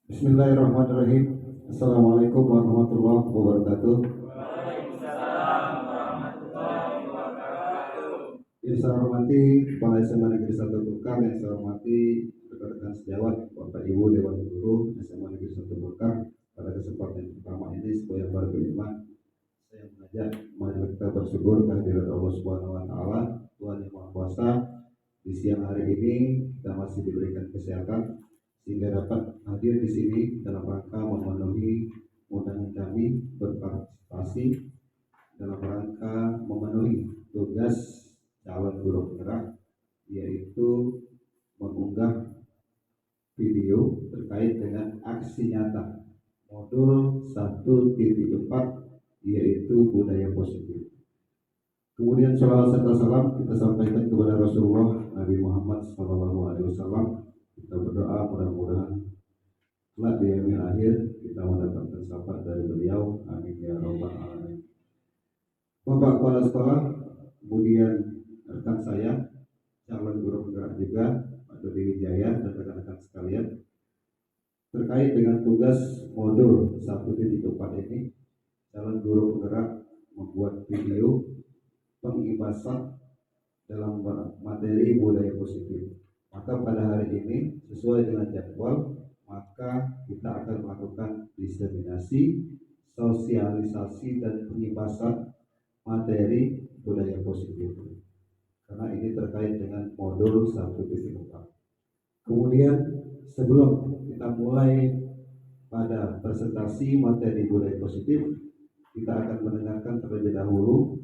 Bismillahirrahmanirrahim. Assalamualaikum warahmatullahi wabarakatuh. Yang saya hormati Kepala SMA Negeri 1 Bekar, yang saya hormati rekan-rekan sejawat, Bapak Ibu Dewan Guru SMA Negeri 1 Bekar. Pada kesempatan yang pertama ini, sebagai warga beriman, saya mengajak mari kita bersyukur kehadirat Allah Subhanahu wa taala, Tuhan yang Maha Kuasa. Di siang hari ini kita masih diberikan kesehatan sehingga dapat hadir di sini dalam rangka memenuhi undangan kami berpartisipasi dalam rangka memenuhi tugas calon guru penggerak, yaitu mengunggah video terkait dengan aksi nyata modul 1.4, yaitu budaya positif. Kemudian sholawat serta salam kita sampaikan kepada Rasulullah Nabi Muhammad SAW. Kita berdoa mudah-mudahan kelak di yaumil akhir kita mendapatkan syafaat dari beliau. Amin ya rabbal alamin. Bapak Kepala Sekolah, kemudian rekan saya calon guru penggerak juga Pak Dodi Wijaya dan rekan-rekan sekalian, terkait dengan tugas modul 1.4 ini, calon guru penggerak membuat video pengibasan dalam materi budaya positif. Maka pada hari ini sesuai dengan jadwal, maka kita akan melakukan diseminasi, sosialisasi dan pengibasan materi budaya positif. Karena ini terkait dengan modul 1.4. Kemudian sebelum kita mulai pada presentasi materi budaya positif, kita akan mendengarkan terlebih dahulu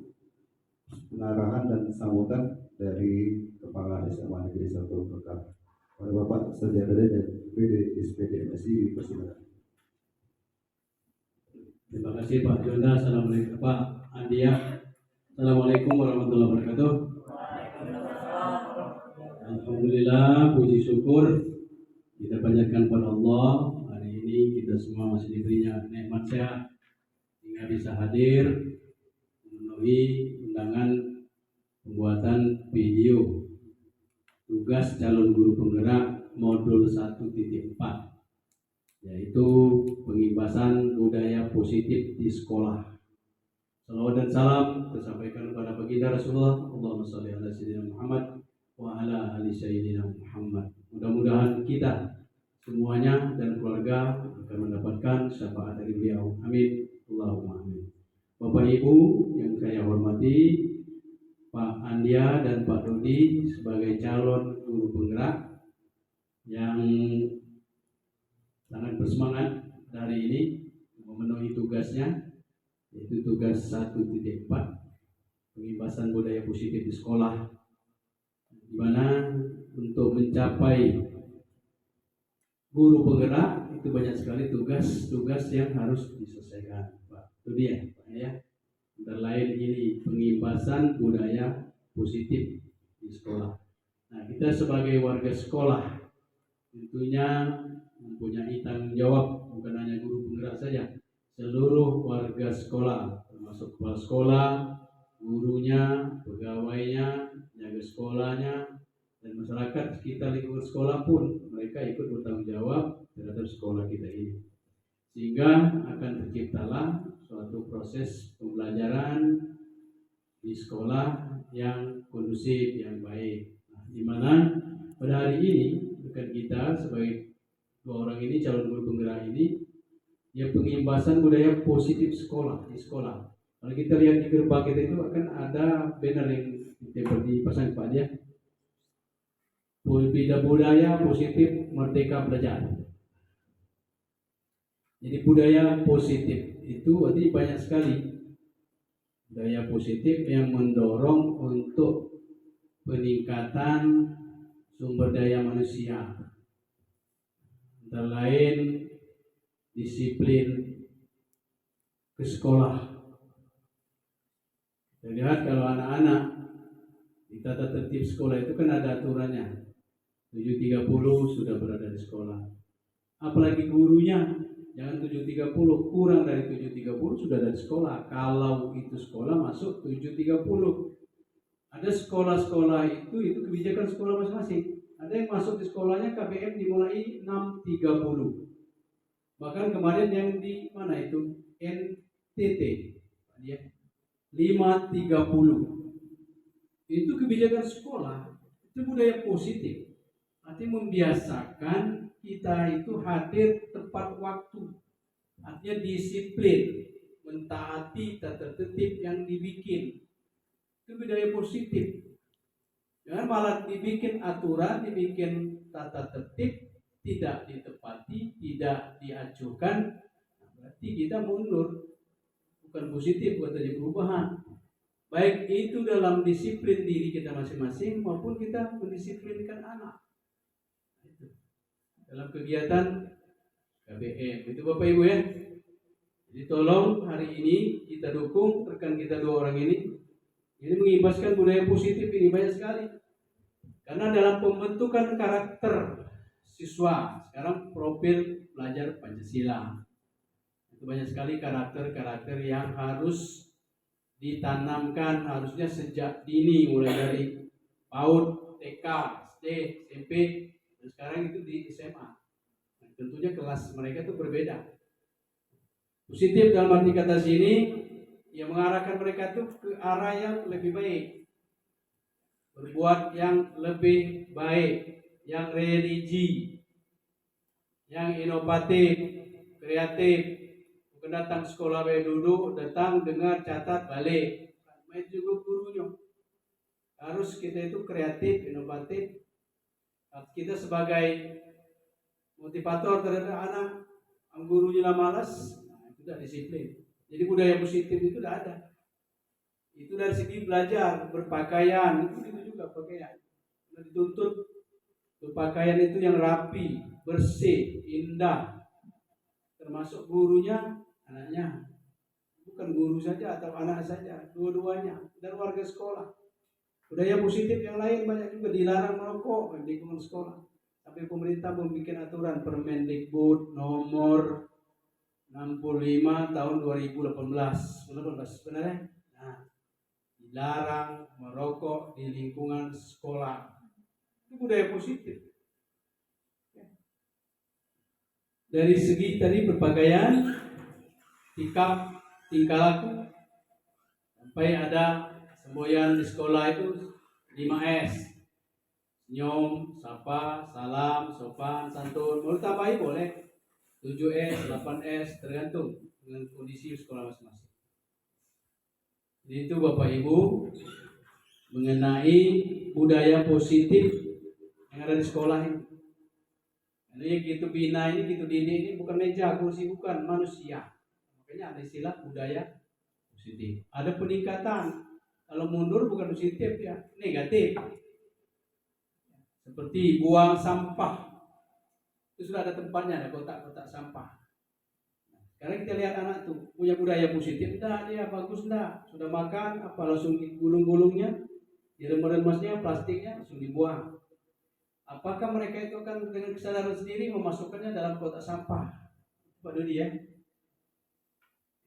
pengarahan dan sambutan dari Kepala SMA Negeri 1 Bekar. Pada Bapak Sejadah dan SPD MSI dipersilakan. Terima kasih Pak Jonda. Assalamualaikum Pak Andia. Assalamualaikum warahmatullahi wabarakatuh. Alhamdulillah, puji syukur kita panjatkan pada Allah. Hari ini kita semua masih diberinya nikmat sehat hingga bisa hadir memenuhi undangan pembuatan video tugas calon guru penggerak modul 1.4, yaitu pengibasan budaya positif di sekolah. Salawat dan salam tersampaikan kepada baginda Rasulullah. Allahumma sholli ala sayyidina Muhammad wa ala ali sayyidina Muhammad. Mudah-mudahan kita semuanya dan keluarga akan mendapatkan syafaat dari beliau. Amin. Allahumma amin. Bapak Ibu yang saya hormati, Pak Andia dan Pak Dodi sebagai calon guru penggerak yang sangat bersemangat hari ini memenuhi tugasnya, yaitu tugas 1.4 pengibasan budaya positif di sekolah, di mana untuk mencapai guru penggerak itu banyak sekali tugas-tugas yang harus diselesaikan, Pak. Itu dia, Pak ya. Antara lain ini pengibasan budaya positif di sekolah. Nah, kita sebagai warga sekolah tentunya mempunyai tanggung jawab, bukan hanya guru penggerak saja, seluruh warga sekolah, termasuk kepala sekolah, gurunya, pegawainya, jaga sekolahnya, dan masyarakat sekitar lingkungan sekolah pun mereka ikut bertanggung jawab terhadap sekolah kita ini, sehingga akan terciptalah suatu proses pembelajaran di sekolah yang kondusif, yang baik. Nah, di mana pada hari ini rekan kita sebagai dua orang ini calon guru penggerak ini, ya pengimbasan budaya positif sekolah di sekolah. Kalau kita lihat di gerbang kita itu akan ada banner yang dipasang Pak dia, budaya positif merdeka belajar. Jadi budaya positif itu artinya banyak sekali budaya positif yang mendorong untuk peningkatan sumber daya manusia, antara lain disiplin ke sekolah. Kita lihat kalau anak-anak di tata tertib sekolah itu kan ada aturannya, 7.30 sudah berada di sekolah. Apalagi gurunya, jangan 7.30, kurang dari 7.30 sudah ada di sekolah. Kalau itu sekolah masuk 7.30. Ada sekolah-sekolah itu kebijakan sekolah masing-masing. Ada yang masuk di sekolahnya KBM dimulai 6.30. Bahkan kemarin yang di mana itu NTT ya 530 itu kebijakan sekolah, itu budaya positif. Artinya membiasakan kita itu hadir tepat waktu, artinya disiplin, mentaati tata tertib yang dibikin. Itu budaya positif. Jangan malah dibikin aturan, dibikin tata tertib, tidak ditepati, tidak diajukan, berarti kita mundur. Bukan positif, bukan terjadi perubahan. Baik itu dalam disiplin diri kita masing-masing maupun kita mendisiplinkan anak. Dalam kegiatan KBM itu Bapak Ibu ya. Jadi tolong hari ini kita dukung rekan kita 2 orang ini. Ini mengibaskan budaya positif ini banyak sekali. Karena dalam pembentukan karakter siswa sekarang profil belajar Pancasila itu banyak sekali karakter-karakter yang harus ditanamkan harusnya sejak dini, mulai dari PAUD, TK, SD, SMP, dan sekarang itu di SMA. Nah, tentunya kelas mereka itu berbeda. Positif dalam arti kata sini yang mengarahkan mereka itu ke arah yang lebih baik, berbuat yang lebih baik, yang religi, yang inovatif, kreatif. Bukan datang sekolah duduk, datang dengar, catat, balik. Itu juga gurunya. Harus kita itu kreatif, inovatif. Kita sebagai motivator terhadap anak, gurunya lah malas, itu sudah disiplin. Jadi budaya positif itu sudah ada. Itu dari segi belajar, berpakaian, itu juga pakaian. Dituntut berpakaian itu yang rapi, bersih, indah. Termasuk gurunya, anaknya, bukan guru saja atau anak saja, dua-duanya dan warga sekolah. Budaya positif yang lain banyak juga, dilarang merokok di lingkungan sekolah. Tapi pemerintah membuat aturan Permendikbud nomor 65 tahun 2018 sebenarnya. Nah, dilarang merokok di lingkungan sekolah. Itu budaya positif. Dari segi tadi berpakaian, sikap, tingkah laku, sampai ada semboyan di sekolah itu 5S. Senyum, sapa, salam, sopan, santun. Mau tambahin boleh 7S, 8S, tergantung dengan kondisi sekolah masing-masing. Jadi itu Bapak Ibu mengenai budaya positif yang ada di sekolah ini. Ini gitu bina ini, gitu didik ini bukan meja, kursi, bukan manusia. Makanya ada istilah budaya positif. Ada peningkatan. Kalau mundur bukan positif ya, negatif. Seperti buang sampah. Itu sudah ada tempatnya, ada kotak-kotak sampah. Sekarang kita lihat anak tuh punya budaya positif, enggak dia bagus enggak? Sudah makan apa langsung digulung-gulungnya, diremas-remasnya, plastiknya langsung dibuang. Apakah mereka itu akan dengan kesadaran sendiri memasukkannya dalam kotak sampah? Pak Dodi ya.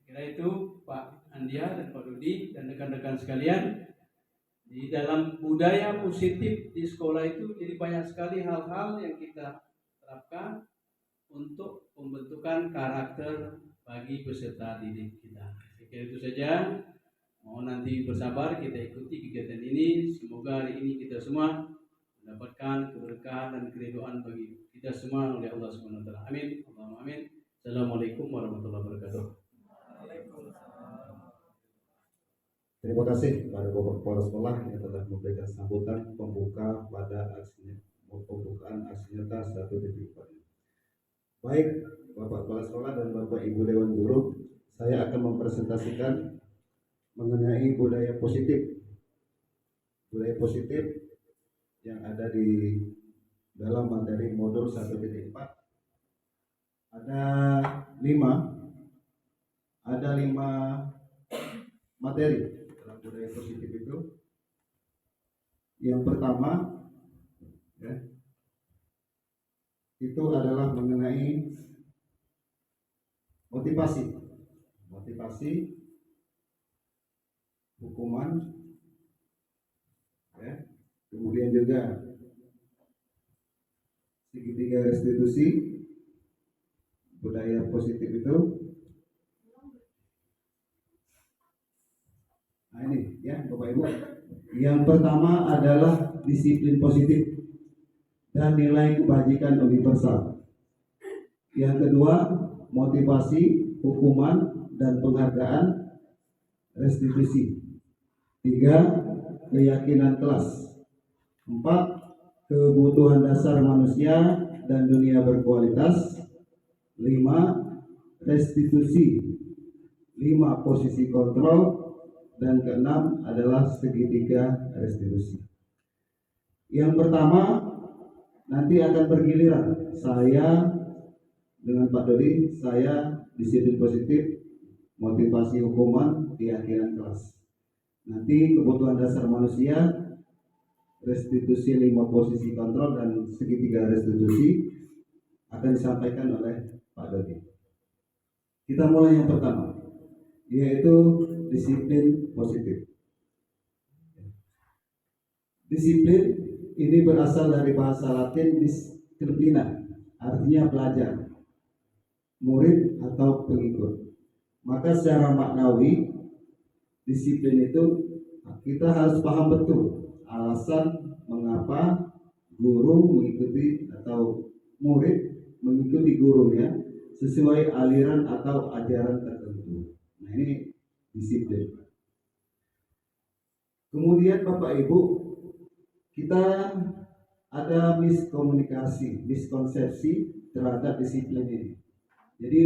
Kira itu Pak Andia dan Pak Dodi dan rekan-rekan sekalian, di dalam budaya positif di sekolah itu jadi banyak sekali hal-hal yang kita terapkan untuk pembentukan karakter bagi peserta didik kita. Kira itu saja. Mohon nanti bersabar kita ikuti kegiatan ini. Semoga hari ini kita semua mendapatkan keberkahan dan keridhaan bagi kita semua oleh Allah Subhanahu wa taala. Amin. Allahumma amin. Assalamualaikum warahmatullahi wabarakatuh. Terima kasih kepada Bapak Kepala Sekolah yang telah memberikan sambutan pembuka pada pembukaan aksi nyata 1.4. Baik, Bapak Kepala Sekolah dan Bapak Ibu Dewan Guru, saya akan mempresentasikan mengenai budaya positif. Budaya positif yang ada di dalam materi modul 1.4 ada 5 materi dalam budaya positif itu. Yang pertama ya, itu adalah mengenai motivasi, hukuman ya. Kemudian juga segitiga restitusi, budaya positif itu. Nah ini ya Bapak Ibu. Yang pertama adalah disiplin positif dan nilai kebajikan universal. Yang kedua, motivasi, hukuman, dan penghargaan, restitusi. 3, keyakinan kelas. 4, kebutuhan dasar manusia dan dunia berkualitas. 5, restitusi. 5, posisi kontrol. Dan keenam adalah segitiga restitusi. Yang pertama nanti akan bergiliran. Saya dengan Pak Dodi, saya disiplin positif, motivasi hukuman, keyakinan kelas. Nanti kebutuhan dasar manusia, restitusi 5 posisi kontrol dan segitiga restitusi akan disampaikan oleh Pak Dodi. Kita mulai yang pertama, yaitu disiplin positif. Disiplin ini berasal dari bahasa Latin disciplina, artinya pelajar, murid atau pengikut. Maka secara maknawi, disiplin itu kita harus paham betul alasan mengapa guru mengikuti atau murid mengikuti gurunya sesuai aliran atau ajaran tertentu. Nah ini disiplin. Kemudian Bapak Ibu, kita ada miskonsepsi terhadap disiplin ini. Jadi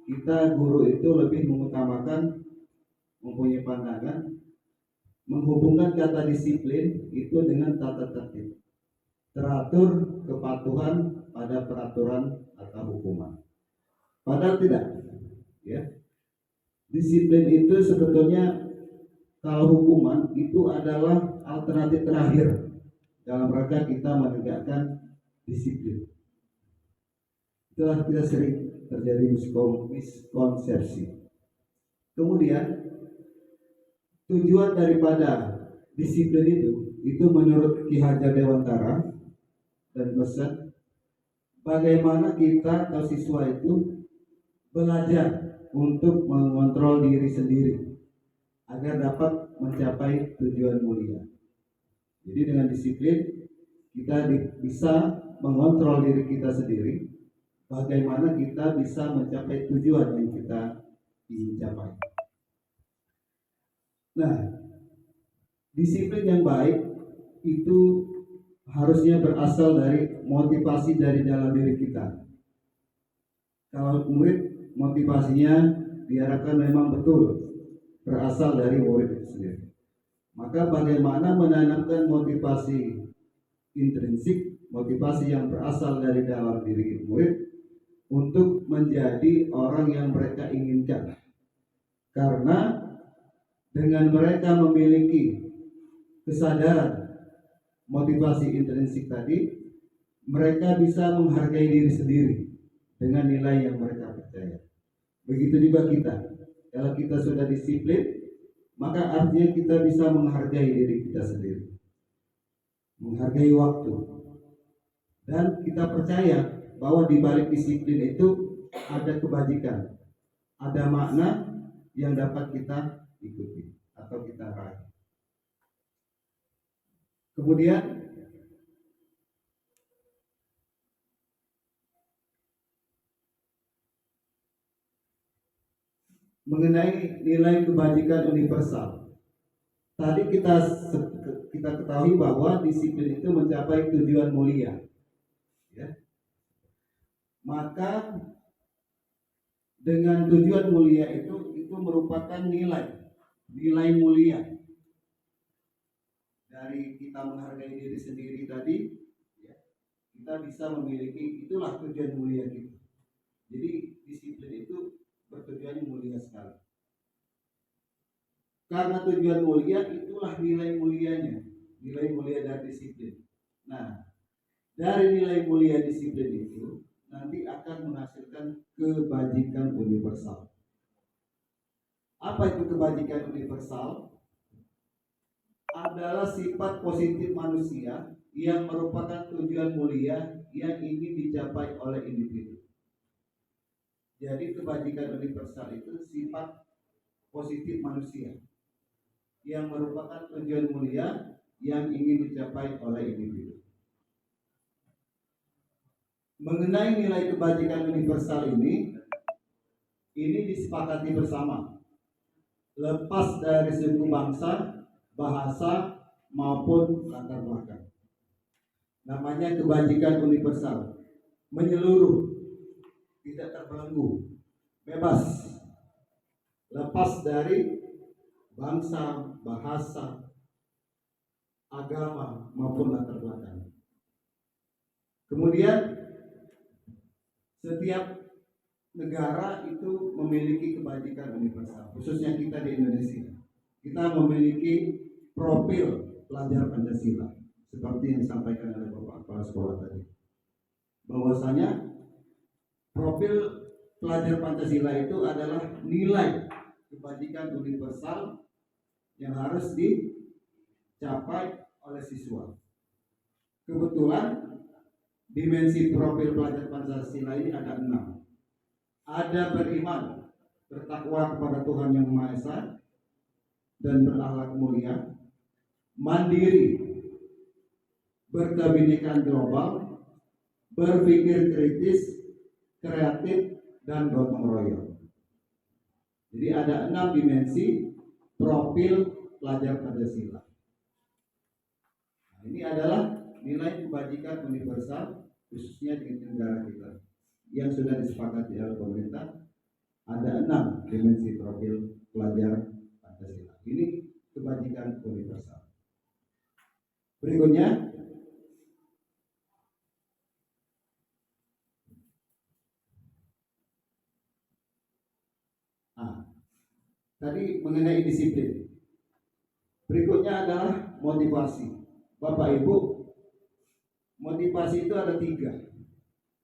kita guru itu lebih mengutamakan, mempunyai pandangan menghubungkan kata disiplin itu dengan tata tertib, teratur, kepatuhan pada peraturan atau hukuman. Padahal tidak, ya. Disiplin itu sebetulnya, kalau hukuman itu adalah alternatif terakhir dalam rangka kita menegakkan disiplin. Itulah kita sering terjadi miskonsepsi. Kemudian tujuan daripada disiplin itu menurut Ki Hajar Dewantara dan pesan, bagaimana kita atau siswa itu belajar untuk mengontrol diri sendiri agar dapat mencapai tujuan mulia. Jadi dengan disiplin kita bisa mengontrol diri kita sendiri, bagaimana kita bisa mencapai tujuan yang kita ingin capai. Nah, disiplin yang baik itu harusnya berasal dari motivasi dari dalam diri kita. Kalau murid, motivasinya diharapkan memang betul berasal dari murid itu sendiri. Maka bagaimana menanamkan motivasi intrinsik, motivasi yang berasal dari dalam diri murid untuk menjadi orang yang mereka inginkan. Karena dengan mereka memiliki kesadaran motivasi intrinsik tadi, mereka bisa menghargai diri sendiri dengan nilai yang mereka percaya. Begitu juga kita. Kalau kita sudah disiplin, maka artinya kita bisa menghargai diri kita sendiri, menghargai waktu, dan kita percaya bahwa di balik disiplin itu ada kebajikan, ada makna yang dapat kita ikuti atau kita raih. Kemudian mengenai nilai kebajikan universal, tadi kita ketahui bahwa disiplin itu mencapai tujuan mulia, ya. Maka dengan tujuan mulia itu merupakan nilai mulia dari kita menghargai diri sendiri tadi, ya. Kita bisa memiliki, itulah tujuan mulia kita. Jadi disiplin itu bertujuan mulia sekali. Karena tujuan mulia, itulah nilai mulianya, nilai mulia dari disiplin. Nah, dari nilai mulia disiplin itu nanti akan menghasilkan kebajikan universal. Apa itu kebajikan universal? Adalah sifat positif manusia yang merupakan tujuan mulia yang ingin dicapai oleh individu. Jadi kebajikan universal itu sifat positif manusia yang merupakan tujuan mulia yang ingin dicapai oleh individu. Mengenai nilai kebajikan universal ini disepakati bersama, lepas dari suku bangsa, bahasa maupun latar belakang. Namanya kebajikan universal, menyeluruh, tidak terbelenggu, bebas, lepas dari bangsa, bahasa, agama maupun latar belakang. Kemudian setiap negara itu memiliki kebajikan universal, khususnya kita di Indonesia. Kita memiliki profil pelajar Pancasila, seperti yang disampaikan oleh Bapak Kepala Sekolah tadi, bahwasanya profil pelajar Pancasila itu adalah nilai kebajikan universal yang harus dicapai oleh siswa. Kebetulan dimensi profil pelajar Pancasila ini ada 6. Ada beriman, bertakwa kepada Tuhan Yang Maha Esa dan berakhlak mulia, mandiri, berkebinekaan global, berpikir kritis, kreatif, dan gotong royong. Jadi ada 6 dimensi profil pelajar Pancasila. Nah, ini adalah nilai kebajikan universal khususnya di negara kita yang sudah disepakati oleh pemerintah. Ada 6 dimensi profil pelajar Pancasila. Ini kebajikan universal. Berikutnya, tadi mengenai disiplin. Berikutnya adalah motivasi. Bapak Ibu, motivasi itu ada 3.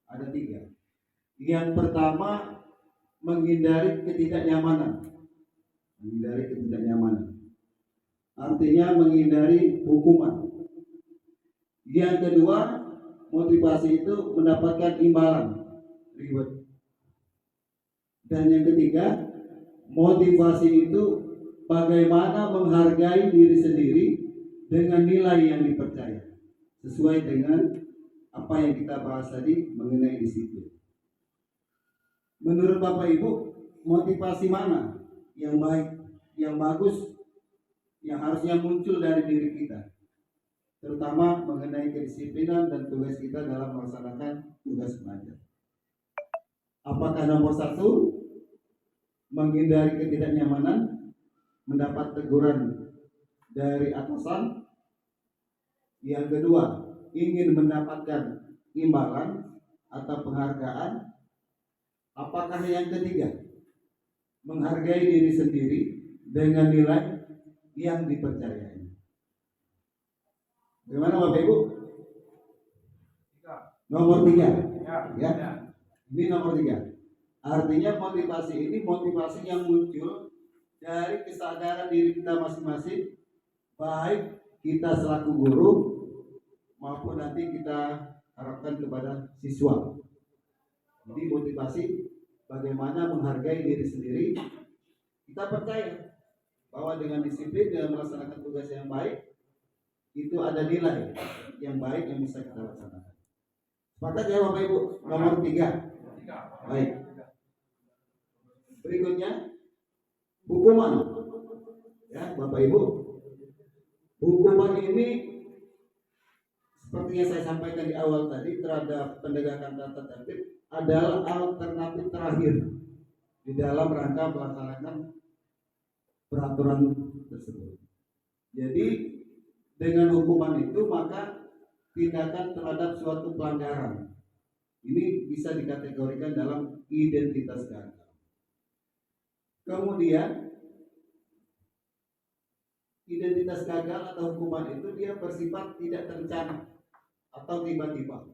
Ada 3. Yang pertama, menghindari ketidaknyamanan. Menghindari ketidaknyamanan. Artinya menghindari hukuman. Yang kedua, motivasi itu mendapatkan imbalan, reward. Dan yang ketiga, motivasi itu bagaimana menghargai diri sendiri dengan nilai yang dipercaya, sesuai dengan apa yang kita bahas tadi mengenai disiplin. Menurut Bapak Ibu, motivasi mana yang baik, yang bagus, yang harusnya muncul dari diri kita, terutama mengenai kedisiplinan dan tugas kita dalam melaksanakan tugas belajar? Apakah nomor 1, menghindari ketidaknyamanan, mendapat teguran dari atasan? Yang kedua, ingin mendapatkan imbalan atau penghargaan? Apakah yang ketiga, menghargai diri sendiri dengan nilai yang dipercayai? Bagaimana Bapak Ibu? Nomor 3, ya. Ini nomor 3. Artinya motivasi ini motivasi yang muncul dari kesadaran diri kita masing-masing, baik kita selaku guru maupun nanti kita harapkan kepada siswa. Jadi motivasi bagaimana menghargai diri sendiri. Kita percaya bahwa dengan disiplin, dengan melaksanakan tugas yang baik, itu ada nilai yang baik yang bisa kita laksanakan. Sepakat ya Bapak Ibu? Nomor 3. Baik. Berikutnya, hukuman. Ya Bapak Ibu, hukuman ini seperti yang saya sampaikan di awal tadi terhadap penegakan tata tertib adalah alternatif terakhir di dalam rangka melaksanakan peraturan tersebut. Jadi dengan hukuman itu maka tindakan terhadap suatu pelanggaran ini bisa dikategorikan dalam identitas gagal. Kemudian identitas gagal atau hukuman itu dia bersifat tidak terencana atau tiba-tiba.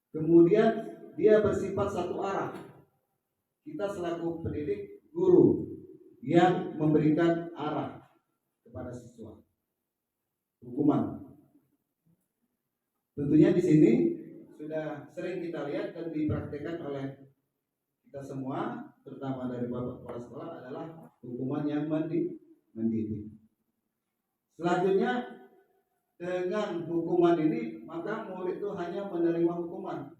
Kemudian dia bersifat satu arah. Kita selaku pendidik, guru yang memberikan arah kepada siswa. Hukuman. Tentunya di sini sudah sering kita lihat dan dipraktikkan oleh kita semua, terutama dari Bapak Kepala Sekolah, adalah hukuman yang mendidik. Selanjutnya, dengan hukuman ini maka murid itu hanya menerima hukuman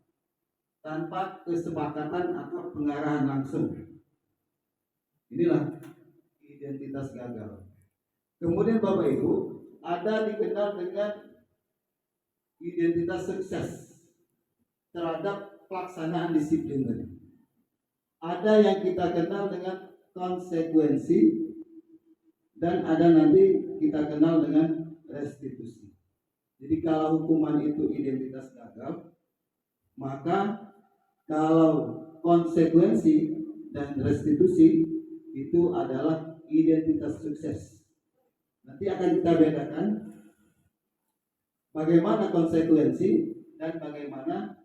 tanpa kesepakatan atau pengarahan langsung. Inilah identitas gagal. Kemudian Bapak Ibu, ada dikenal dengan identitas sukses terhadap pelaksanaan disiplin tadi. Ada yang kita kenal dengan konsekuensi dan ada nanti kita kenal dengan restitusi. Jadi kalau hukuman itu identitas gagal, maka kalau konsekuensi dan restitusi itu adalah identitas sukses. Nanti akan kita bedakan bagaimana konsekuensi dan bagaimana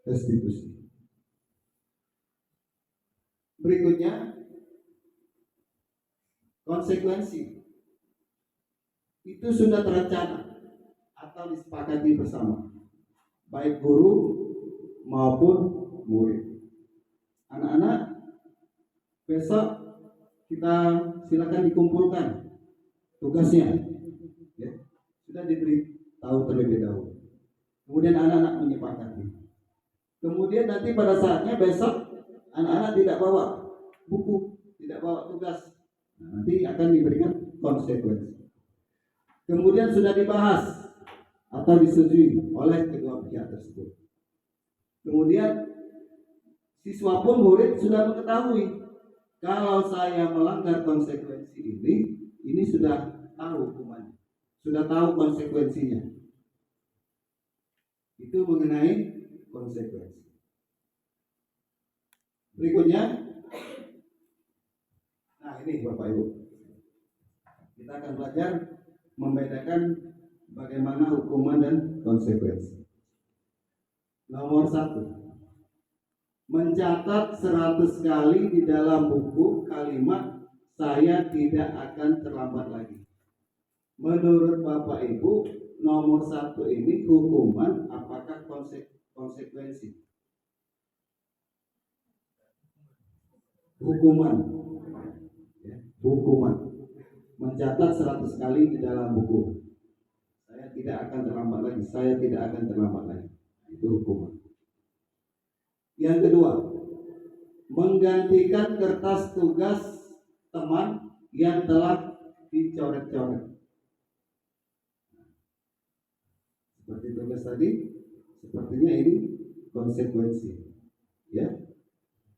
restitusi. Berikutnya, konsekuensi itu sudah terencana atau disepakati bersama, baik guru maupun murid. Anak-anak, besok kita silakan dikumpulkan tugasnya, ya. Sudah diberi tahu terlebih dahulu. Kemudian anak-anak menyepakati. Kemudian nanti pada saatnya besok anak-anak tidak bawa buku, tidak bawa tugas. Nanti akan diberikan konsekuensi. Kemudian sudah dibahas atau disetujui oleh kedua pihak tersebut. Kemudian siswa pun murid sudah mengetahui kalau saya melanggar konsekuensi ini sudah tahu hukumannya, sudah tahu konsekuensinya. Itu mengenai konsekuensi. Berikutnya, nah ini Bapak Ibu, kita akan belajar membedakan bagaimana hukuman dan konsekuensi. Nomor 1, mencatat 100 kali di dalam buku kalimat saya tidak akan terlambat lagi. Menurut Bapak Ibu, nomor 1 ini hukuman apakah konsekuensi? Hukuman, ya, hukuman. Mencatat 100 kali di dalam buku saya tidak akan terlambat lagi, saya tidak akan terlambat lagi. Itu hukuman. Yang kedua, menggantikan kertas tugas teman yang telah dicoret-coret. Seperti tugas tadi, sepertinya ini konsekuensi, ya,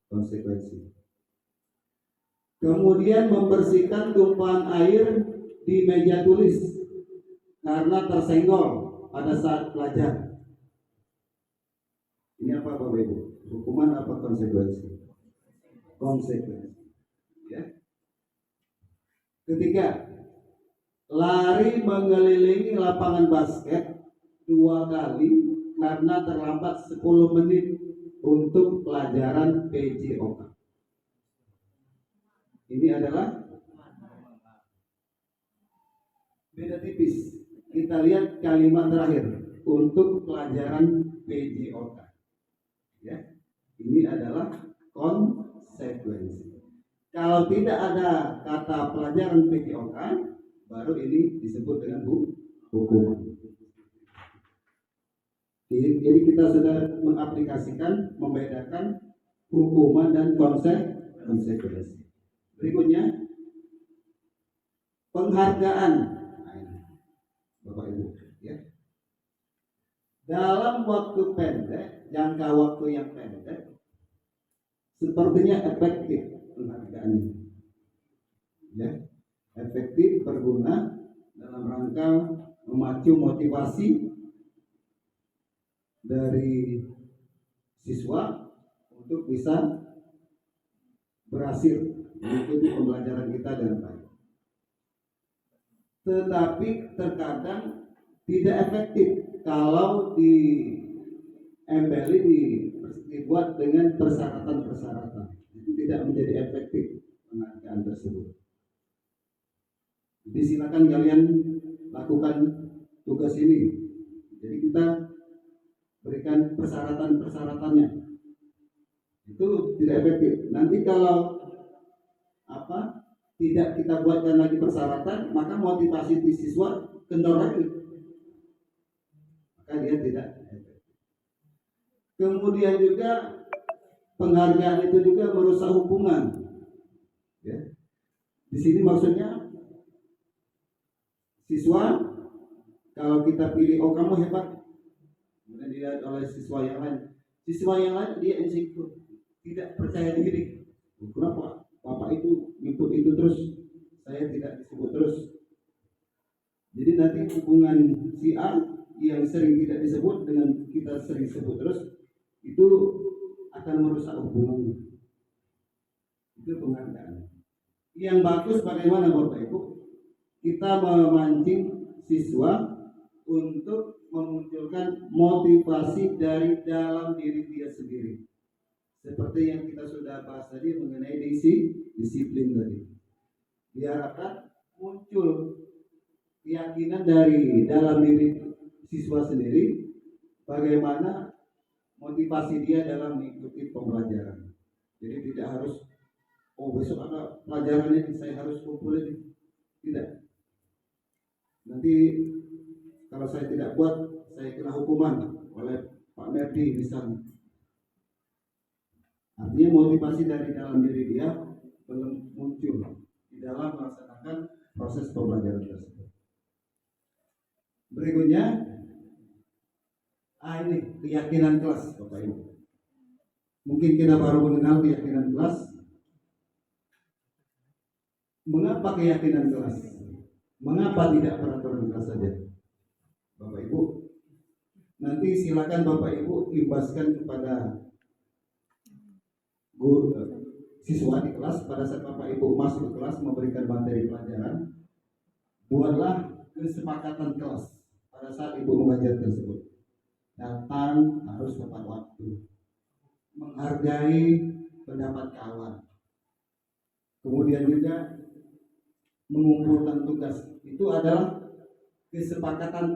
konsekuensi. Kemudian membersihkan tumpahan air di meja tulis karena tersenggol pada saat belajar. Ini apa Bapak Ibu? Hukuman apa konsekuensi? Konsekuensi. Ya. Ketiga, lari mengelilingi lapangan basket 2 kali karena terlambat 10 menit untuk pelajaran PJOK. Ini adalah beda tipis. Kita lihat kalimat terakhir untuk pelajaran PJOK. Ya, ini adalah konsekuensi. Kalau tidak ada kata pelajaran PJOK, baru ini disebut dengan hukuman. Jadi kita sudah mengaplikasikan, membedakan hukuman dan konsekuensi. Berikutnya, penghargaan. Bapak Ibu, ya. Dalam waktu pendek, jangka waktu yang pendek, sepertinya efektif penghargaan ini. Ya, efektif, berguna dalam rangka memacu motivasi dari siswa untuk bisa berhasil mengikuti pembelajaran kita dengan baik. Tetapi terkadang tidak efektif kalau dibuat dengan persyaratan-persyaratan. Itu tidak menjadi efektif penghargaan tersebut. Jadi silakan kalian lakukan tugas ini. Jadi kita berikan persyaratan-persyaratannya. Itu tidak efektif. Nanti kalau tidak kita buatkan lagi persyaratan, maka motivasi siswa kendor lagi, maka dia tidak efektif. Kemudian juga penghargaan itu juga merusak hubungan. Ya. Di sini maksudnya siswa, kalau kita pilih, oh kamu hebat, kemudian dilihat oleh siswa yang lain dia insecure, tidak percaya diri. Kenapa bapak itu input itu terus, saya tidak disebut terus? Jadi nanti hubungan si A yang sering tidak disebut dengan kita sering sebut terus, itu akan merusak hubungannya. Itu penghargaan. Yang bagus bagaimana Bapak Ibu? Kita memancing siswa untuk memunculkan motivasi dari dalam diri dia sendiri. Seperti yang kita sudah bahas tadi mengenai disiplin tadi. Diharapkan muncul keyakinan dari dalam diri siswa sendiri bagaimana motivasi dia dalam mengikuti pembelajaran. Jadi tidak harus, oh besok ada pelajaran ini saya harus kumpulin. Tidak. Nanti kalau saya tidak buat, saya kena hukuman oleh Pak Merdi misalnya. Artinya motivasi dari dalam diri dia belum muncul di dalam melaksanakan proses pembelajaran tersebut. Berikutnya, ini keyakinan kelas, Bapak Ibu. Mungkin kita baru mengenal keyakinan kelas. Mengapa keyakinan kelas? Mengapa tidak peraturan kelas saja? Bapak Ibu, nanti silakan Bapak Ibu imbaskan kepada guru, siswa di kelas. Pada saat Bapak Ibu masuk ke kelas memberikan materi pelajaran, buatlah kesepakatan kelas pada saat Ibu mengajar tersebut. Datang harus tepat waktu, menghargai pendapat kawan, kemudian juga mengumpulkan tugas. Itu adalah kesepakatan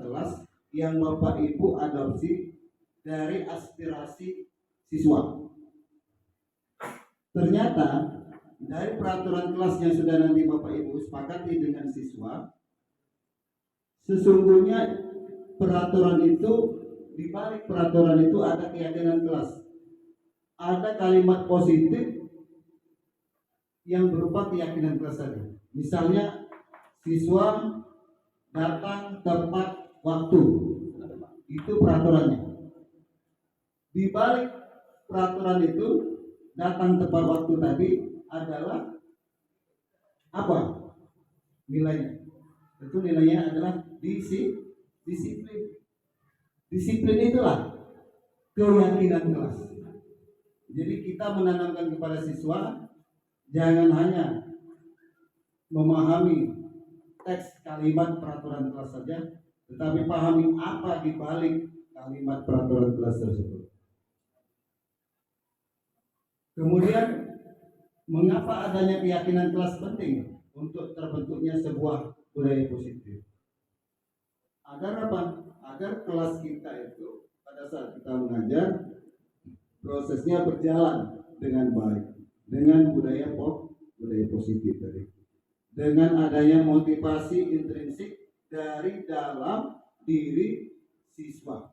kelas yang Bapak Ibu adopsi dari aspirasi siswa. Ternyata dari peraturan kelas yang sudah nanti Bapak Ibu sepakati dengan siswa, sesungguhnya peraturan itu, di balik peraturan itu ada keyakinan kelas, ada kalimat positif yang berupa keyakinan kelas tadi. Misalnya siswa datang tepat waktu, itu peraturannya. Di balik peraturan itu, datang tepat waktu tadi adalah apa nilainya? Tentu nilainya adalah disiplin. Disiplin itulah keyakinan kelas. Jadi kita menanamkan kepada siswa, jangan hanya memahami teks kalimat peraturan kelas saja, tetapi pahami apa di balik kalimat peraturan kelas tersebut. Kemudian, mengapa adanya keyakinan kelas penting untuk terbentuknya sebuah budaya positif? Agar apa? Agar kelas kita itu pada saat kita mengajar, prosesnya berjalan dengan baik, dengan budaya positif tadi. Dengan adanya motivasi intrinsik dari dalam diri siswa,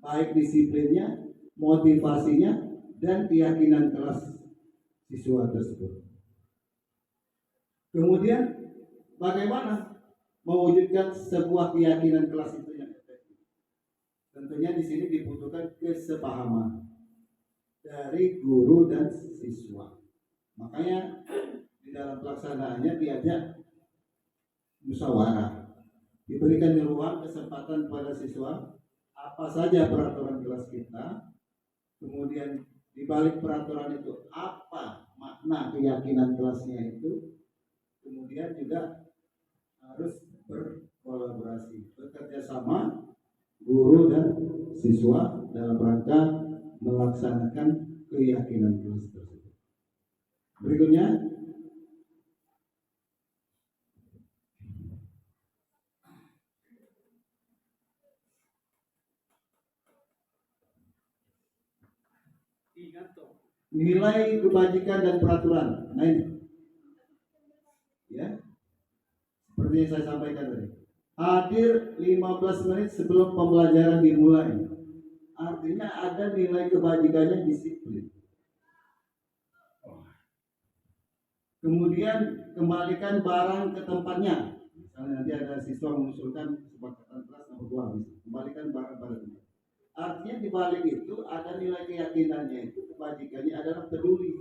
baik disiplinnya, motivasinya, dan keyakinan kelas siswa tersebut. Kemudian bagaimana mewujudkan sebuah keyakinan kelas itu yang efektif? Tentunya di sini dibutuhkan kesepahaman dari guru dan siswa. Makanya di dalam pelaksanaannya diajak musyawarah, diberikan ruang kesempatan pada siswa apa saja peraturan kelas kita, kemudian di balik peraturan itu apa makna keyakinan kelasnya itu, kemudian juga harus berkolaborasi, bekerja sama guru dan siswa dalam rangka melaksanakan keyakinan kelas tersebut. Berikutnya, Nilai kebajikan dan peraturan. Nah ini, ya, seperti yang saya sampaikan tadi. Hadir 15 menit sebelum pembelajaran dimulai. Artinya ada nilai kebajikannya disiplin. Kemudian kembalikan barang ke tempatnya. Misalnya nanti ada siswa mengusulkan kesepakatan kelas nomor 2, kembalikan barang pada tempat. Artinya di balik itu ada nilai keyakinannya, itu kebajikannya adalah peduli.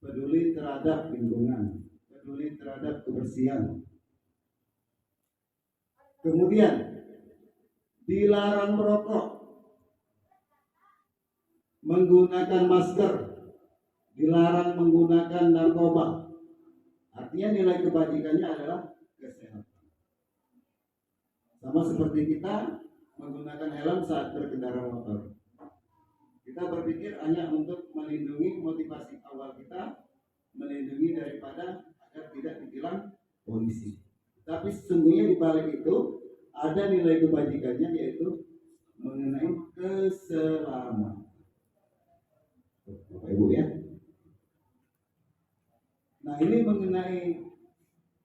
Peduli terhadap lingkungan, peduli terhadap kebersihan. Kemudian dilarang merokok, menggunakan masker, dilarang menggunakan narkoba. Artinya nilai kebajikannya adalah kesehatan. Sama seperti kita menggunakan helm saat berkendara motor. Kita berpikir hanya untuk melindungi motivasi awal kita, melindungi daripada agar tidak ditilang polisi. Tapi sesungguhnya di balik itu ada nilai kebajikannya, yaitu mengenai keselamatan. Bapak Ibu ya. Nah ini mengenai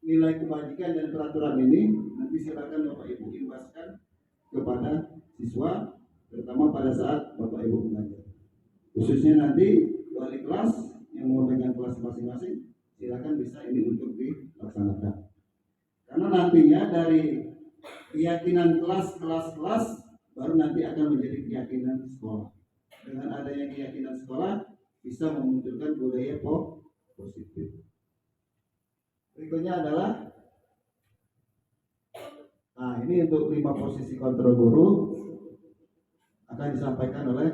nilai kebajikan dan peraturan ini, nanti silakan Bapak Ibu imbaskan kepada siswa, terutama pada saat Bapak Ibu mengajar. Khususnya nanti wali kelas yang mau pegang kelas masing-masing, silakan bisa ini untuk dilaksanakan. Karena nantinya dari keyakinan kelas baru nanti akan menjadi keyakinan sekolah. Dengan adanya keyakinan sekolah bisa memunculkan budaya positif. Berikutnya adalah, nah ini untuk 5 posisi kontrol guru akan disampaikan oleh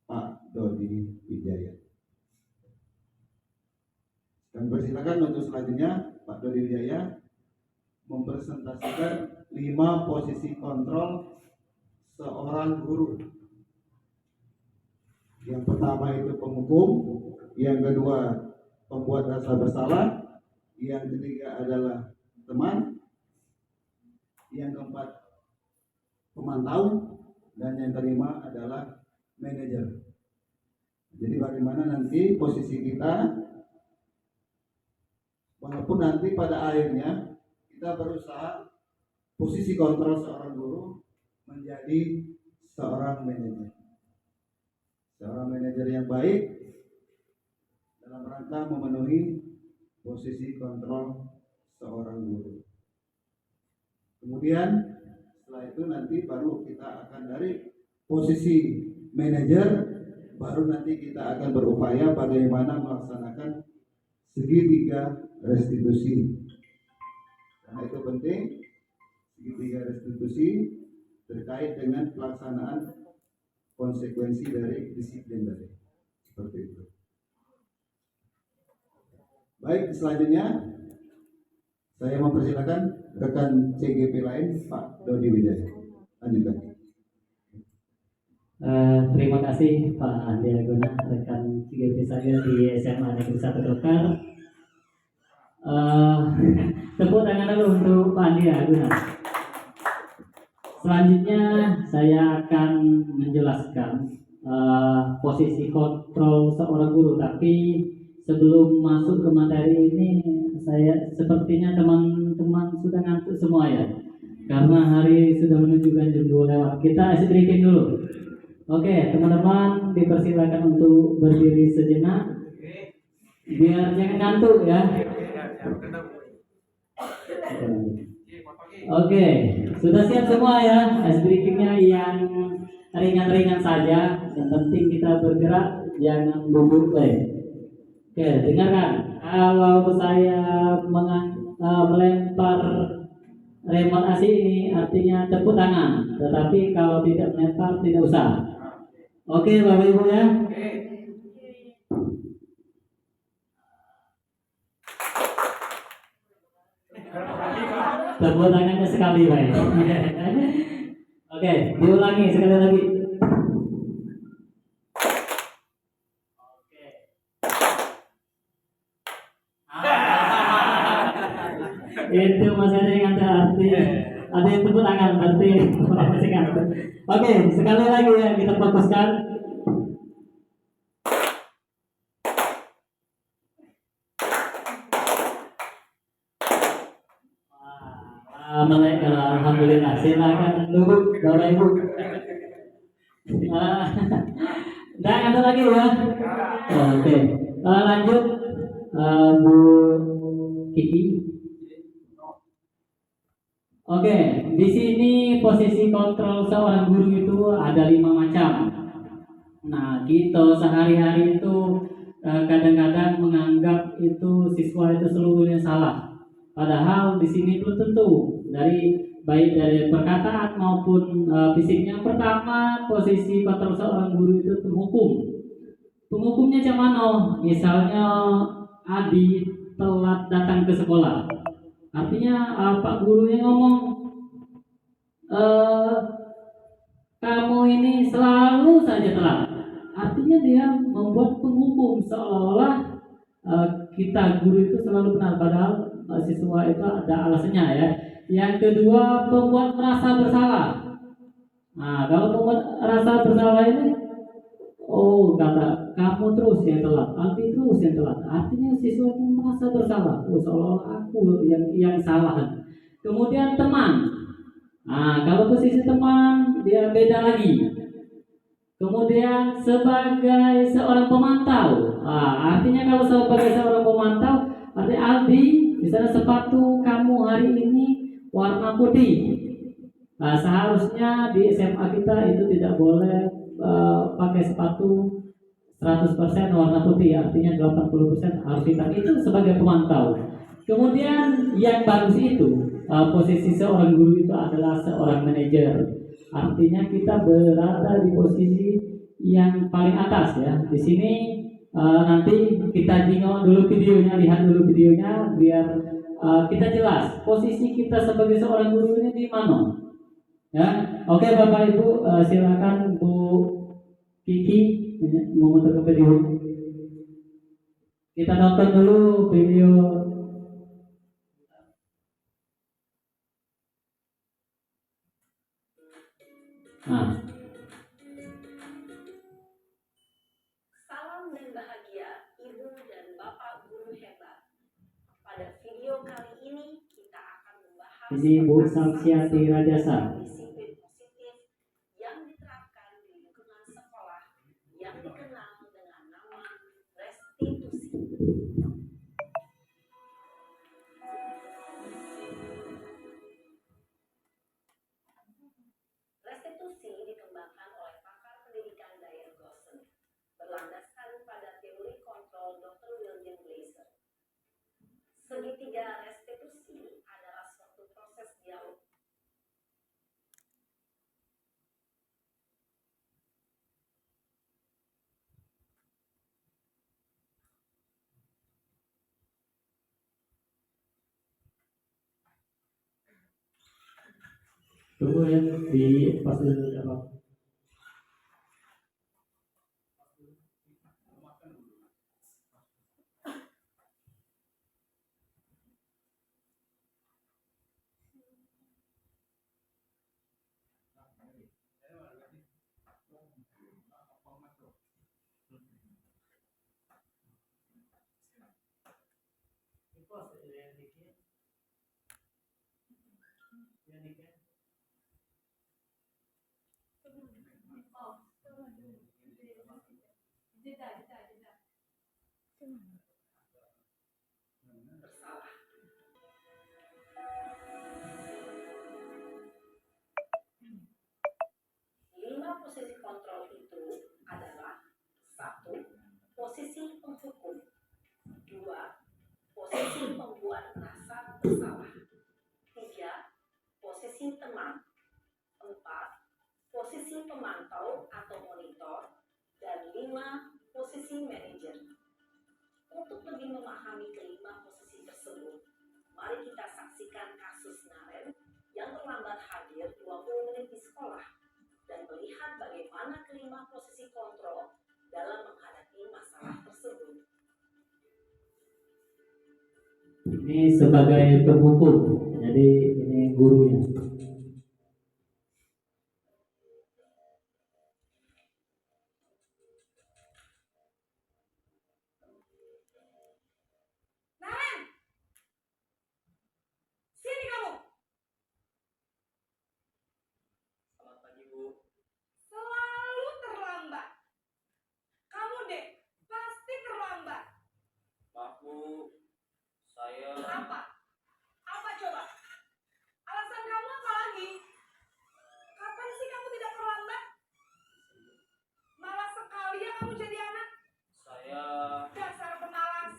Pak Dodi Wijaya. Dan persilakan untuk selanjutnya Pak Dodi Wijaya mempresentasikan 5 posisi kontrol seorang guru. Yang pertama itu penghukum, yang kedua pembuat rasa bersalah, yang ketiga adalah teman, yang keempat pemantau, dan yang kelima adalah manajer. Jadi bagaimana nanti posisi kita, walaupun nanti pada akhirnya kita berusaha posisi kontrol seorang guru menjadi seorang manajer. Seorang manajer yang baik dalam rangka memenuhi posisi kontrol seorang guru. Kemudian setelah itu nanti baru kita akan dari posisi manajer, baru nanti kita akan berupaya bagaimana melaksanakan segitiga restitusi. Karena itu penting, segitiga restitusi terkait dengan pelaksanaan konsekuensi dari disiplin tadi. Seperti itu. Baik, selanjutnya saya mempersilakan rekan CGP lain, Pak Dodi Wijaya. Lanjutkan. Terima kasih Pak Andi Aguna, rekan CGP saya di SMA Negeri 1 Dokar. Tepuk tangan dulu untuk Pak Andi Aguna. Selanjutnya saya akan menjelaskan posisi kontrol seorang guru, tapi sebelum masuk ke materi ini, saya sepertinya teman-teman sudah ngantuk semua ya, karena hari sudah menunjukkan jam 2 lewat. Kita isi briefing dulu. Oke, teman-teman dipersilakan untuk berdiri sejenak, biar jangan ngantuk ya. Oke, sudah siap semua ya? Ice briefingnya yang ringan-ringan saja, yang penting kita bergerak, jangan bubuk. Oke, dengarkan. Kalau saya melempar remote AC ini artinya tepuk tangan, tetapi kalau tidak melempar tidak usah. Oke, Bapak Ibu ya. Tepuk tangannya sekali, Pak. Oke, diulangi sekali lagi. Itu masih ada yang ada arti. Ada yang tepuk tangan berarti promosikan. Oke, sekali lagi ya kita fokuskan. Alhamdulillah, silakan duduk Bapak Ibu. Ah, Dan ada lagi ya. Oke. Lanjut Bu Kiki. Oke, di sini posisi kontrol seorang guru itu ada 5 macam. Nah, kita sehari-hari itu kadang-kadang menganggap itu siswa itu seluruhnya salah. Padahal di sini belum tentu baik dari perkataan maupun fisiknya. Pertama, posisi kontrol seorang guru itu penghukum. Penghukumnya macam mana? Misalnya Adi telat datang ke sekolah. Artinya Pak gurunya ngomong, kamu ini selalu saja telat. Artinya dia membuat penghukum seolah-olah kita guru itu selalu benar, padahal siswa itu ada alasannya ya. Yang kedua, pembuat merasa bersalah. Nah, kalau pembuat rasa bersalah ini, oh kata kamu terus yang telat, Alfi terus yang telat. Artinya siswa itu merasa bersalah. Oh, seolah-olah aku yang salah. Kemudian teman. Nah, kalau posisi teman dia beda lagi. Kemudian sebagai seorang pemantau. Nah, artinya kalau sebagai seorang pemantau, artinya Aldi, misalnya sepatu kamu hari ini warna putih. Nah, seharusnya di SMA kita itu tidak boleh pakai sepatu 100% warna putih, artinya 80% harus hitam. Itu sebagai pemantau. Kemudian yang bagus itu posisi seorang guru itu adalah seorang manajer. Artinya kita berada di posisi yang paling atas ya. Di sini nanti kita lihat dulu videonya biar kita jelas posisi kita sebagai seorang guru ini di mana. Ya, oke Bapak Ibu, silakan Bu Kiki memutar ke video. Kita nonton dulu video. Nah. Salam dan bahagia Ibu dan Bapak guru hebat. Pada video kali ini kita akan membahas Ini Bu Samsiati Rajasa. disiplin positif yang diterapkan di lingkungan sekolah yang dikenal dengan nama restitusi. Restitusi dikembangkan oleh pakar pendidikan Diane Gosson, berlandaskan pada teori kontrol Dr. William Glaser. Segitiga restitusi adalah suatu proses dialog Tunggu ya di fase apa? bersalah. Lima posisi kontrol itu adalah: 1. Posisi penghukum. 2. Posisi pembuat merasa bersalah. 3. Posisi teman. 4. Posisi pemantau atau monitor. Dan 5. Posisi manajer. Untuk lebih memahami kelima posisi tersebut, mari kita saksikan kasus Naren yang terlambat hadir 20 menit di sekolah dan melihat bagaimana kelima posisi kontrol dalam menghadapi masalah tersebut. Ini sebagai penghukum, jadi ini gurunya. kamu jadi anak? Saya Dasar pemalas.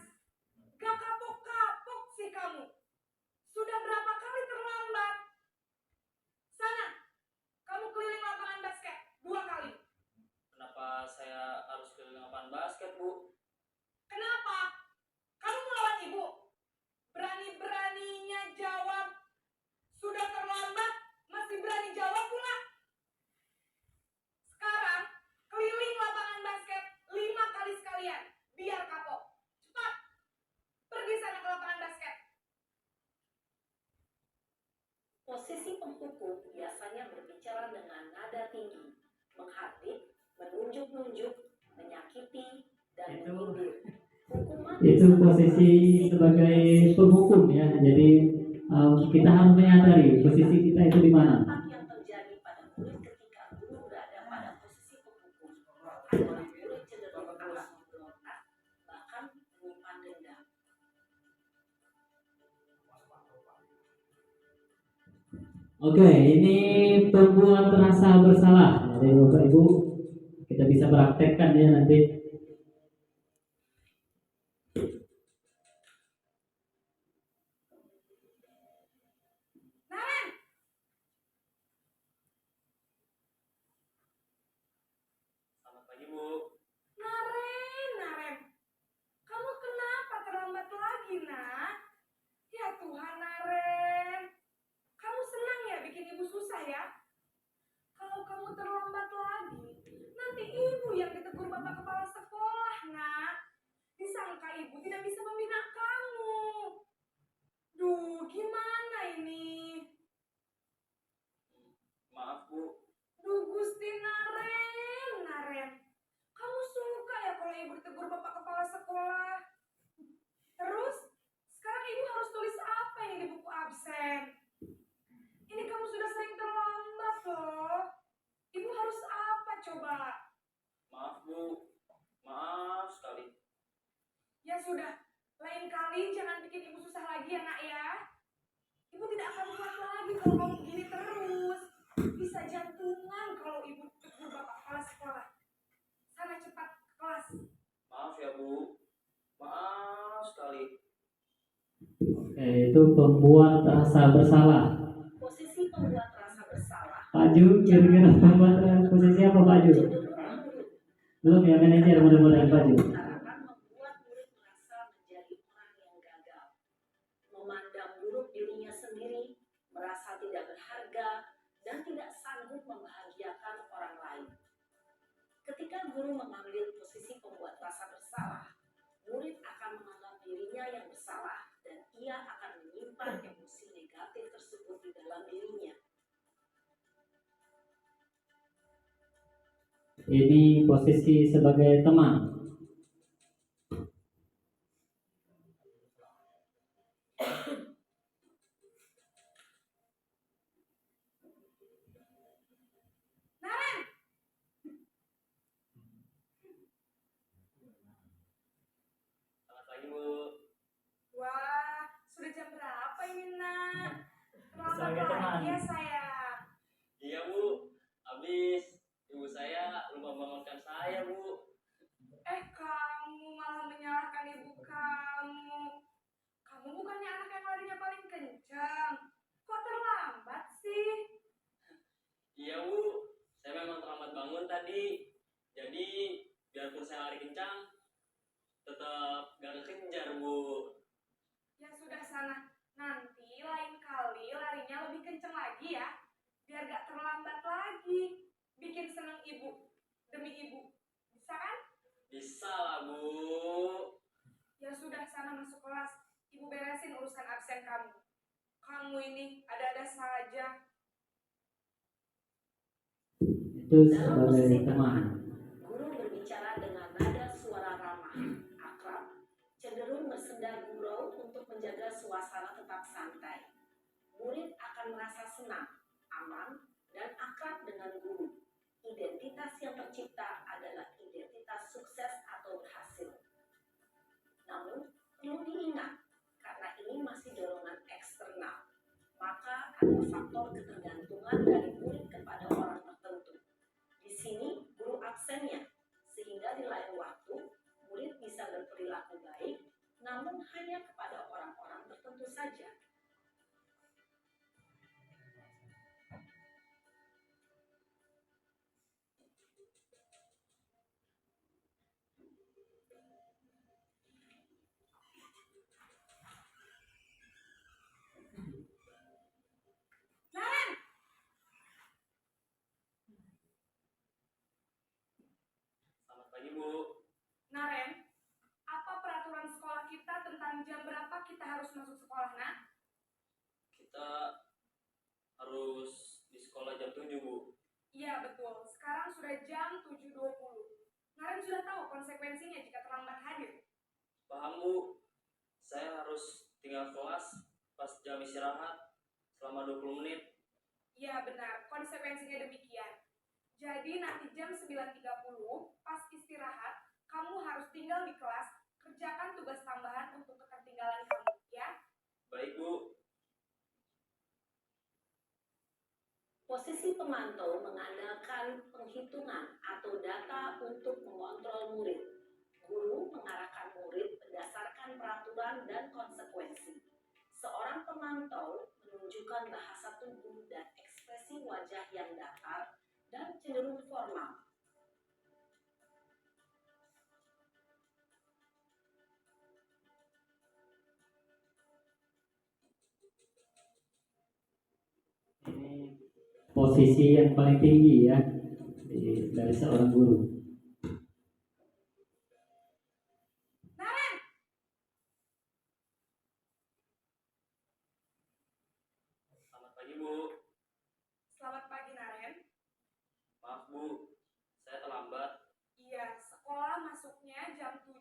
Gak kapok-kapok sih kamu. Sudah berapa kali terlambat? Sana, kamu keliling lapangan basket 2 kali. kenapa saya harus keliling lapangan basket, Bu? Kenapa? Kamu melawan ibu? Berani-beraninya jawab. Sudah terlambat, masih berani jawab pula. Sekarang, keliling lapangan basket 5 kali sekalian. Biar kapok. Cepat. Pergi sana ke lapangan basket. Posisi penghukum biasanya berbicara dengan nada tinggi, menghardik, menunjuk-nunjuk, menyakiti, dan Itu- menyindir. Hukuman Itu posisi sebagai penghukum ya. Jadi kita harus menyadari posisi kita itu di mana. dampak yang terjadi pada murid ketika guru berada pada posisi penghukum adalah murid cenderung keras memberontak, bahkan menyimpan dendam. Oke, ini pembuat rasa bersalah. Jadi Bapak Ibu kita bisa praktekkan ya nanti. Naren! Selamat pagi, Bu. Naren. Kamu kenapa terlambat lagi, nak? Ya Tuhan, Naren. Kamu senang ya bikin ibu susah ya? Kalau kamu terlambat lagi, nanti ibu yang ditegur bapak kepala sekolah, nak. Disangka ibu tidak bisa membina kamu. Duh, gimana ini? Maaf, Bu. Duh, Gusti Naren. Kamu suka ya kalau ibu ditegur bapak kepala sekolah? Terus, sekarang ibu harus tulis apa ini di buku absen? Ini kamu sudah sering terlambat loh. Ibu harus apa coba? Maaf, Bu. Maaf sekali. Ya sudah, lain kali jangan bikin ibu susah lagi ya nak ya. Ibu tidak akan kuat lagi kalau kamu begini terus. Bisa jantungan kalau ibu tegur bapak kepala sekolah. Sana cepat ke kelas. Maaf ya, Bu. Maaf sekali. Oke, itu pembuat rasa bersalah. Posisi pembuat rasa bersalah Pak Ju, kira-kira pembuat posisi apa Pak Ju? cenderung menurut Belum ya manajer mudah-mudahan Pak Ju. utarakan membuat murid merasa menjadi orang yang gagal, memandang buruk dirinya sendiri, merasa tidak berharga, dan tidak sanggup membahagiakan orang lain. Ketika guru mengambil posisi pembuat rasa bersalah, murid akan menganggap dirinya yang bersalah dan ia akan menyimpan emosi negatif tersebut di dalam dirinya. Ini posisi sebagai teman. Naren! Selamat pagi, Bu. Wah, sudah jam berapa ini nak? Terlambat Sebagai teman. lagi ya sayang. Iya, Bu. Habis ibu saya lupa bangunkan saya, Bu. Kamu malah menyalahkan ibu kamu. Kamu bukannya anak yang larinya paling kencang. Kok terlambat sih? Iya, Bu. Saya memang terlambat bangun tadi. Jadi, biarpun saya lari kencang, tetap gak kekejar, Bu. Ya sudah sana. Nanti lain kali larinya lebih kencang lagi ya. Biar gak terlambat lagi. Bikin seneng ibu. Demi ibu. Bisa kan? Bisa lah, Bu. Ya sudah sana masuk kelas. Ibu beresin urusan absen kamu. Kamu ini ada-ada saja. Itu sebagai teman. Guru berbicara dengan nada suara ramah, akrab, cenderung bersenda gurau untuk menjaga suasana tetap santai. Murid akan merasa senang, aman, dan akrab dengan guru. Identitas yang tercipta adalah identitas sukses atau berhasil. Namun, perlu diingat, karena ini masih dorongan eksternal, maka ada faktor ketergantungan dari murid kepada orang tertentu. Di sini, guru absennya, sehingga nilai pagi, Bu. Naren, apa peraturan sekolah kita tentang jam berapa kita harus masuk sekolah, nak? Kita harus di sekolah jam 7, Bu. Iya, betul. Sekarang sudah jam 7.20. Naren sudah tahu konsekuensinya jika terlambat hadir. Paham, Bu. Saya harus tinggal kelas pas jam istirahat selama 20 menit. Iya, benar. Konsekuensinya demikian. Jadi nanti jam 9.30 pas istirahat, kamu harus tinggal di kelas, kerjakan tugas tambahan untuk ketertinggalan kamu, ya? Baik, Bu. Posisi pemantau mengandalkan penghitungan atau data untuk mengontrol murid. Guru mengarahkan murid berdasarkan peraturan dan konsekuensi. Seorang pemantau menunjukkan bahasa tubuh dan ekspresi wajah yang datar dan cenderung formal. Ini posisi yang paling tinggi ya dari seorang guru. Naren! Selamat pagi, Bu. Selamat pagi, Naren. Maaf, Bu. Saya terlambat. Iya, sekolah masuknya jam 7,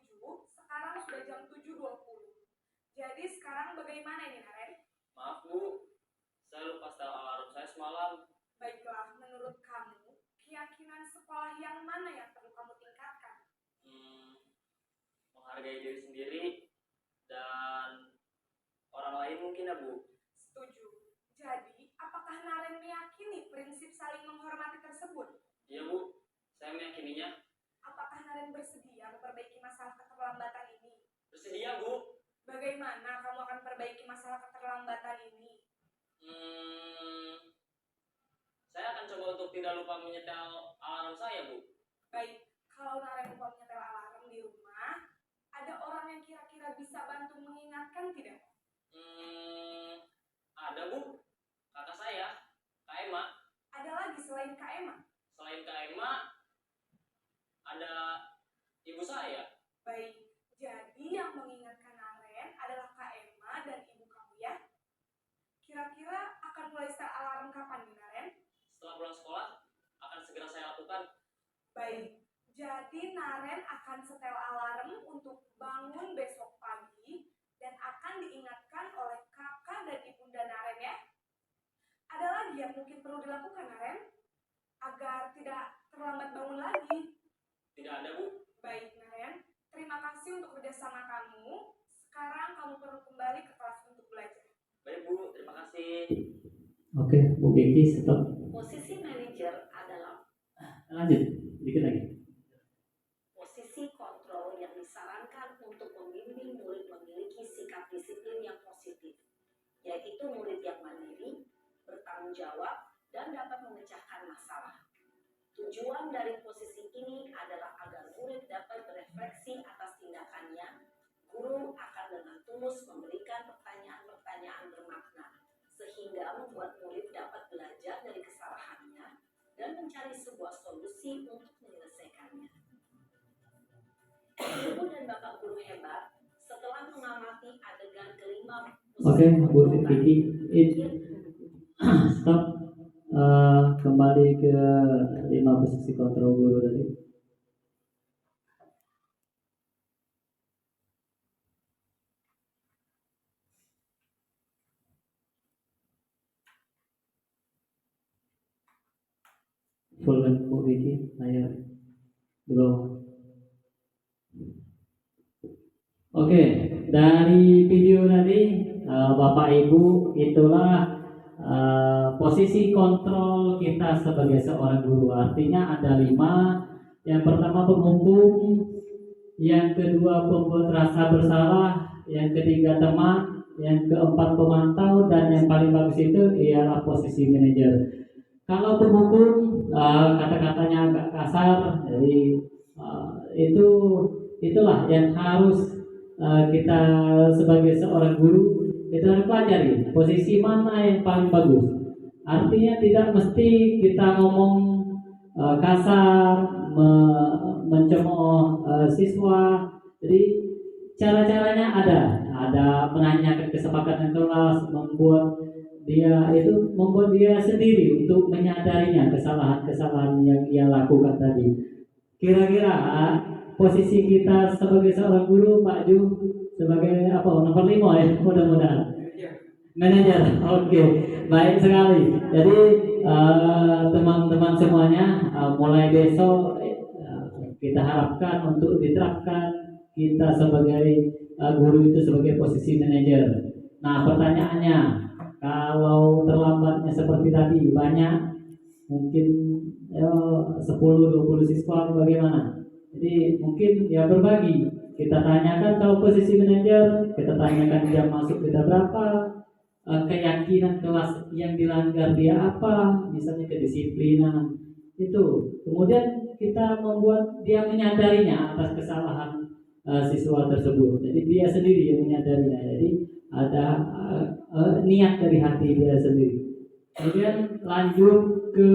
sekarang sudah jam 7.20. Jadi sekarang bagaimana ini, Naren? Maaf, Bu. Saya lupa setel alarm saya semalam. Baiklah, menurut kamu, keyakinan sekolah yang mana yang perlu kamu tingkatkan? Menghargai diri sendiri dan orang lain mungkin ya, Bu. Setuju. Jadi, apakah Naren meyakini prinsip saling menghormati tersebut? Iya, Bu. Saya meyakininya. Apakah Naren bersedia memperbaiki masalah keterlambatan ini? Bersedia, Bu. Bagaimana kamu akan perbaiki masalah keterlambatan ini? Saya akan coba untuk tidak lupa menyetel alarm saya, Bu. Baik, kalau Naren lupa menyetel alarm di rumah, ada orang yang kira-kira bisa bantu mengingatkan tidak? Ada, Bu. Kakak saya, Kak Emma. Ada lagi selain Kak Emma? Selain Kak Emma, ada ibu saya. Baik, jadi yang mengingatkan Naren adalah Kak Emma dan ibu kamu ya? Kira-kira akan mulai setel alarm kapan nih, Naren? Setelah pulang sekolah, akan segera saya lakukan. Baik, jadi Naren akan setel alarm untuk bangun besok pagi dan akan diingatkan oleh kakak dan ibunda Naren ya. Ada lagi yang mungkin perlu dilakukan, Naren? Agar tidak terlambat bangun lagi. Tidak ada, Bu. Baik, Naren. Terima kasih untuk kerjasama kamu. Sekarang kamu perlu kembali ke kelas untuk belajar. Baik, Bu. Terima kasih. Oke, Bu Vicky, stop. Posisi manajer adalah Lanjut, dikit lagi. posisi kontrol yang disarankan untuk membimbing murid memiliki sikap disiplin yang positif, yaitu murid yang mandiri, bertanggung jawab, dan dapat memecahkan masalah. Tujuan dari posisi ini adalah agar murid dapat berefleksi atas tindakannya. Guru akan dengan tulus memberikan pertanyaan-pertanyaan bermakna, sehingga membuat murid dapat belajar dari kesalahannya dan mencari sebuah solusi untuk menyelesaikannya. Ibu dan Bapak guru hebat, setelah mengamati adegan kelima Oke, Bu Vicky, stop. Kembali ke 5 posisi kontrol guru tadi. Full kan Bu Vicky, layar di bawah. Oke, dari video tadi Bapak Ibu, itulah posisi kontrol kita sebagai seorang guru. Artinya ada 5. Yang pertama penghukum, yang kedua pembuat rasa bersalah, yang ketiga teman, yang keempat pemantau, dan yang paling bagus itu ialah posisi manajer. Kalau penghukum kata-katanya agak kasar, jadi itulah yang harus kita sebagai seorang guru kita harus pelajari posisi mana yang paling bagus. Artinya tidak mesti kita ngomong kasar, mencemooh siswa. Jadi cara-caranya ada menanyakan kesepakatan kelas, membuat dia sendiri untuk menyadarinya kesalahan-kesalahan yang ia lakukan tadi. Kira-kira posisi kita sebagai seorang guru, Pak Ju, sebagai apa? Nomor 5 ya, mudah-mudahan. Manajer. Oke, baik sekali. Jadi teman-teman semuanya, mulai besok kita harapkan untuk diterapkan kita sebagai guru itu sebagai posisi manajer. Nah, pertanyaannya, kalau terlambatnya seperti tadi banyak, mungkin 10-20 siswa bagaimana? Jadi mungkin ya berbagi. Kita tanyakan kalau posisi manajer, kita tanyakan jam masuk kita berapa, keyakinan kelas yang dilanggar dia apa, misalnya kedisiplinan itu. Kemudian kita membuat dia menyadarinya atas kesalahan siswa tersebut. Jadi dia sendiri yang menyadarinya. Jadi ada niat dari hati dia sendiri. Kemudian lanjut ke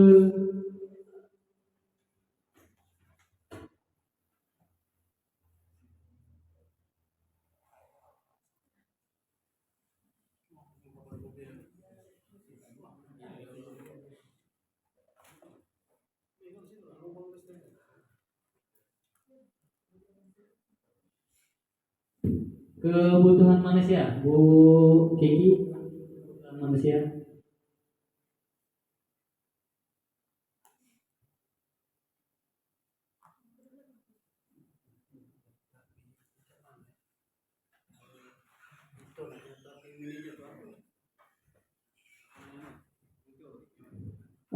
kebutuhan manusia, Bu Kiki. Kebutuhan manusia.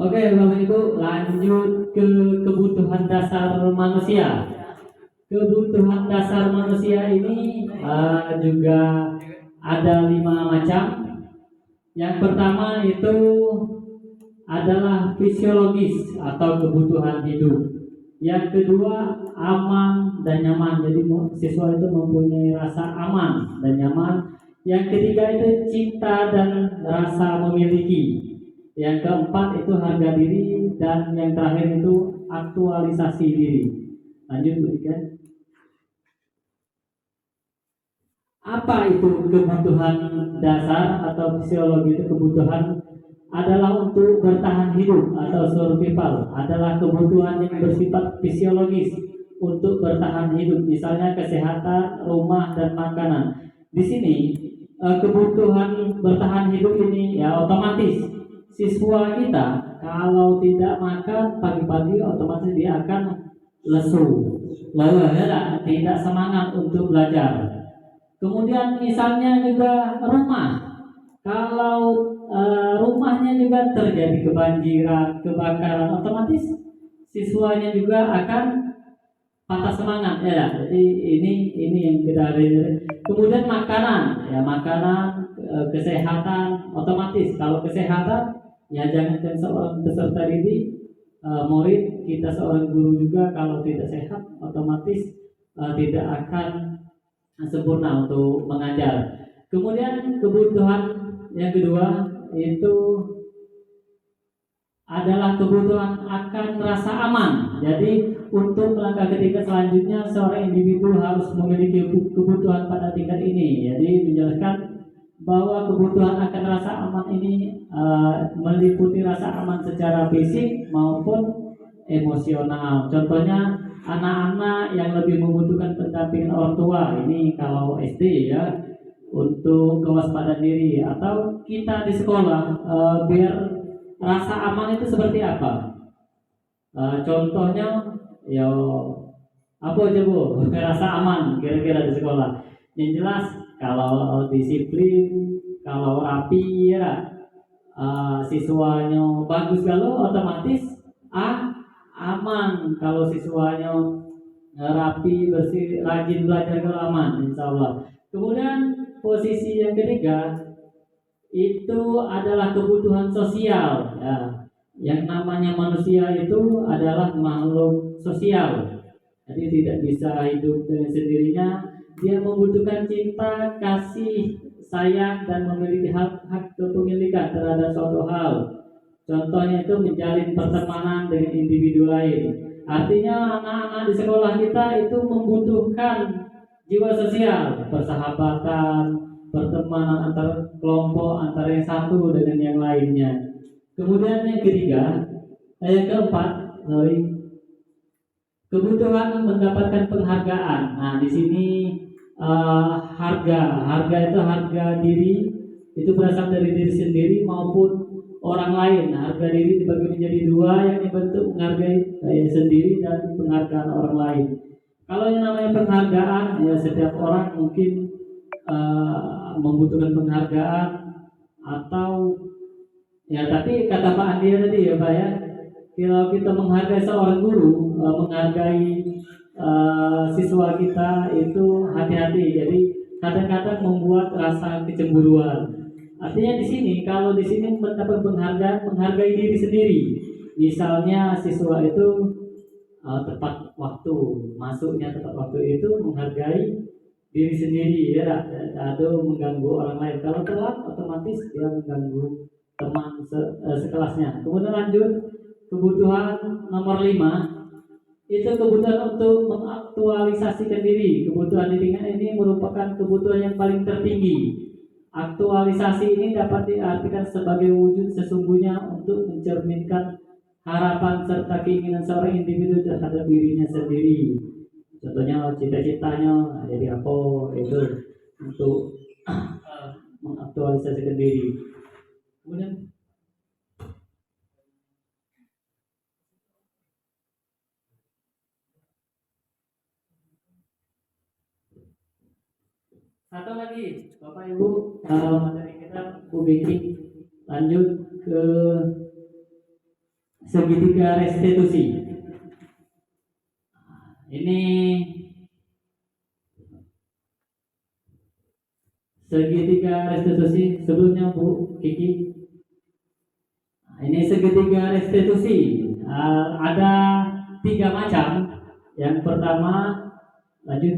Oke, Bapak Ibu, lanjut ke kebutuhan dasar manusia. Kebutuhan dasar manusia ini juga ada 5 macam. Yang pertama itu adalah fisiologis atau kebutuhan hidup. Yang kedua, aman dan nyaman. Jadi siswa itu mempunyai rasa aman dan nyaman. Yang ketiga itu cinta dan rasa memiliki. Yang keempat itu harga diri, dan yang terakhir itu aktualisasi diri. Lanjut, Bu Ika. Apa itu kebutuhan dasar atau fisiologi? Itu kebutuhan adalah untuk bertahan hidup atau survival, adalah kebutuhan yang bersifat fisiologis untuk bertahan hidup, misalnya kesehatan, rumah, dan makanan. Di sini kebutuhan bertahan hidup ini ya otomatis siswa kita kalau tidak makan pagi-pagi otomatis dia akan lesu, lalu tidak semangat untuk belajar. Kemudian misalnya juga rumah, kalau rumahnya juga terjadi kebanjiran, kebakaran, otomatis siswanya juga akan patah semangat ya. Jadi ini yang kita lihat. Kemudian makanan, ya makanan, kesehatan, otomatis kalau kesehatan ya jangan seorang peserta didik, murid kita, seorang guru juga kalau tidak sehat otomatis tidak akan sempurna untuk mengajar. Kemudian kebutuhan yang kedua itu adalah kebutuhan akan rasa aman. Jadi untuk langkah ketiga selanjutnya seorang individu harus memiliki kebutuhan pada tingkat ini. Jadi menjelaskan bahwa kebutuhan akan rasa aman ini meliputi rasa aman secara fisik maupun emosional. Contohnya anak-anak yang lebih membutuhkan pendampingan orang tua, ini kalau SD ya, untuk kewaspadaan diri. Atau kita di sekolah biar rasa aman itu seperti apa? Contohnya ya apa aja Bu? Rasa aman kira-kira di sekolah. Yang jelas kalau disiplin, kalau rapi ya, siswanya bagus, kalau otomatis aman. Kalau siswanya rapi, bersih, rajin belajar, kalau aman, insya Allah. Kemudian posisi yang ketiga itu adalah kebutuhan sosial. Ya. Yang namanya manusia itu adalah makhluk sosial. Jadi tidak bisa hidup dengan sendirinya. Dia membutuhkan cinta, kasih, sayang, dan memiliki hak kepemilikan terhadap suatu hal. Contohnya itu menjalin pertemanan dengan individu lain. Artinya anak-anak di sekolah kita itu membutuhkan jiwa sosial, persahabatan, pertemanan antar kelompok, antara yang satu dengan yang lainnya. Kemudian yang ketiga, yang keempat, kebutuhan mendapatkan penghargaan. Nah, di sini harga itu harga diri itu berasal dari diri sendiri maupun orang lain. Nah, harga diri dibagi menjadi dua, yang bentuk menghargai diri sendiri dan penghargaan orang lain. Kalau yang namanya penghargaan, ya setiap orang mungkin membutuhkan penghargaan atau ya, tapi kata Pak Andi tadi ya Pak ya, kalau kita menghargai seorang guru, menghargai siswa kita itu hati-hati. Jadi kadang-kadang membuat rasa kecemburuan. Artinya di sini, kalau di sini mendapat penghargaan, menghargai diri sendiri. Misalnya siswa itu tepat waktu, masuknya tepat waktu itu menghargai diri sendiri, ya, atau mengganggu orang lain. Kalau telat, otomatis dia mengganggu teman sekelasnya. Kemudian lanjut, kebutuhan nomor 5 itu kebutuhan untuk mengaktualisasikan diri. Kebutuhan diri ini merupakan kebutuhan yang paling tertinggi. Aktualisasi ini dapat diartikan sebagai wujud sesungguhnya untuk mencerminkan harapan serta keinginan seorang individu terhadap dirinya sendiri. Contohnya cita-citanya jadi apa, itu untuk mengaktualisasikan diri. Kemudian satu lagi, Bapak Ibu, materi kita Bu Vicky, lanjut ke segitiga restitusi. Ini segitiga restitusi. Sebelumnya Bu Kiki, ini segitiga restitusi. Ada 3 macam. Yang pertama, lanjut,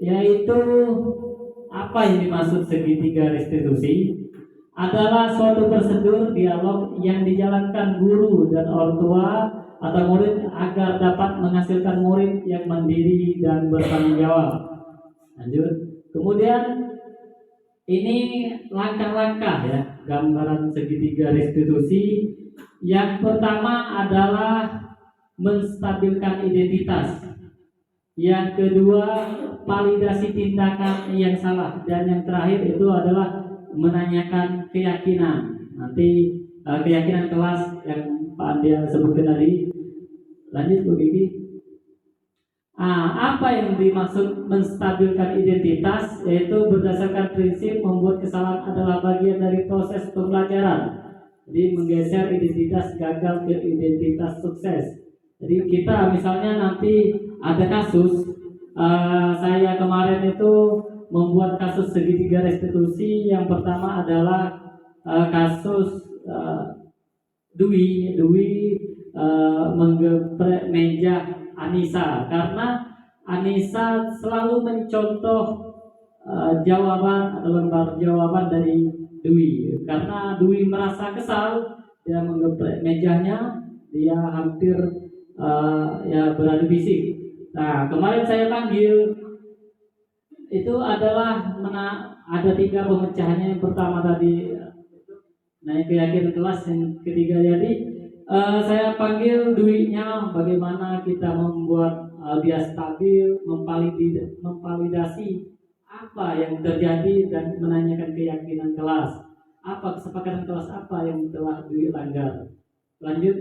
yaitu apa yang dimaksud segitiga restitusi? Adalah suatu prosedur dialog yang dijalankan guru dan orang tua atau murid agar dapat menghasilkan murid yang mandiri dan bertanggung jawab. Lanjut. Kemudian ini langkah-langkah ya, gambaran segitiga restitusi. Yang pertama adalah menstabilkan identitas. Yang kedua, validasi tindakan yang salah, dan yang terakhir itu adalah menanyakan keyakinan. Nanti keyakinan kelas yang Pak Andia sebutkan tadi. Lanjut Bu Gigi. Apa yang dimaksud menstabilkan identitas? Yaitu berdasarkan prinsip membuat kesalahan adalah bagian dari proses pembelajaran. Jadi menggeser identitas gagal ke identitas sukses. Jadi kita misalnya nanti ada kasus, saya kemarin itu membuat kasus segitiga restitusi. Yang pertama adalah kasus Dwi menggeprek meja Anissa, karena Anissa selalu mencontoh jawaban atau lembar jawaban dari Dwi. Karena Dwi merasa kesal, dia menggeprek mejanya, dia hampir beradu fisik. Nah, kemarin saya panggil, itu adalah ada 3 pemecahannya. Yang pertama tadi naik keyakinan kelas, yang ketiga jadi saya panggil Dwi-nya, bagaimana kita membuat dia stabil, memvalidasi apa yang terjadi dan menanyakan keyakinan kelas, apa kesepakatan kelas apa yang telah Dwi langgar. Lanjut.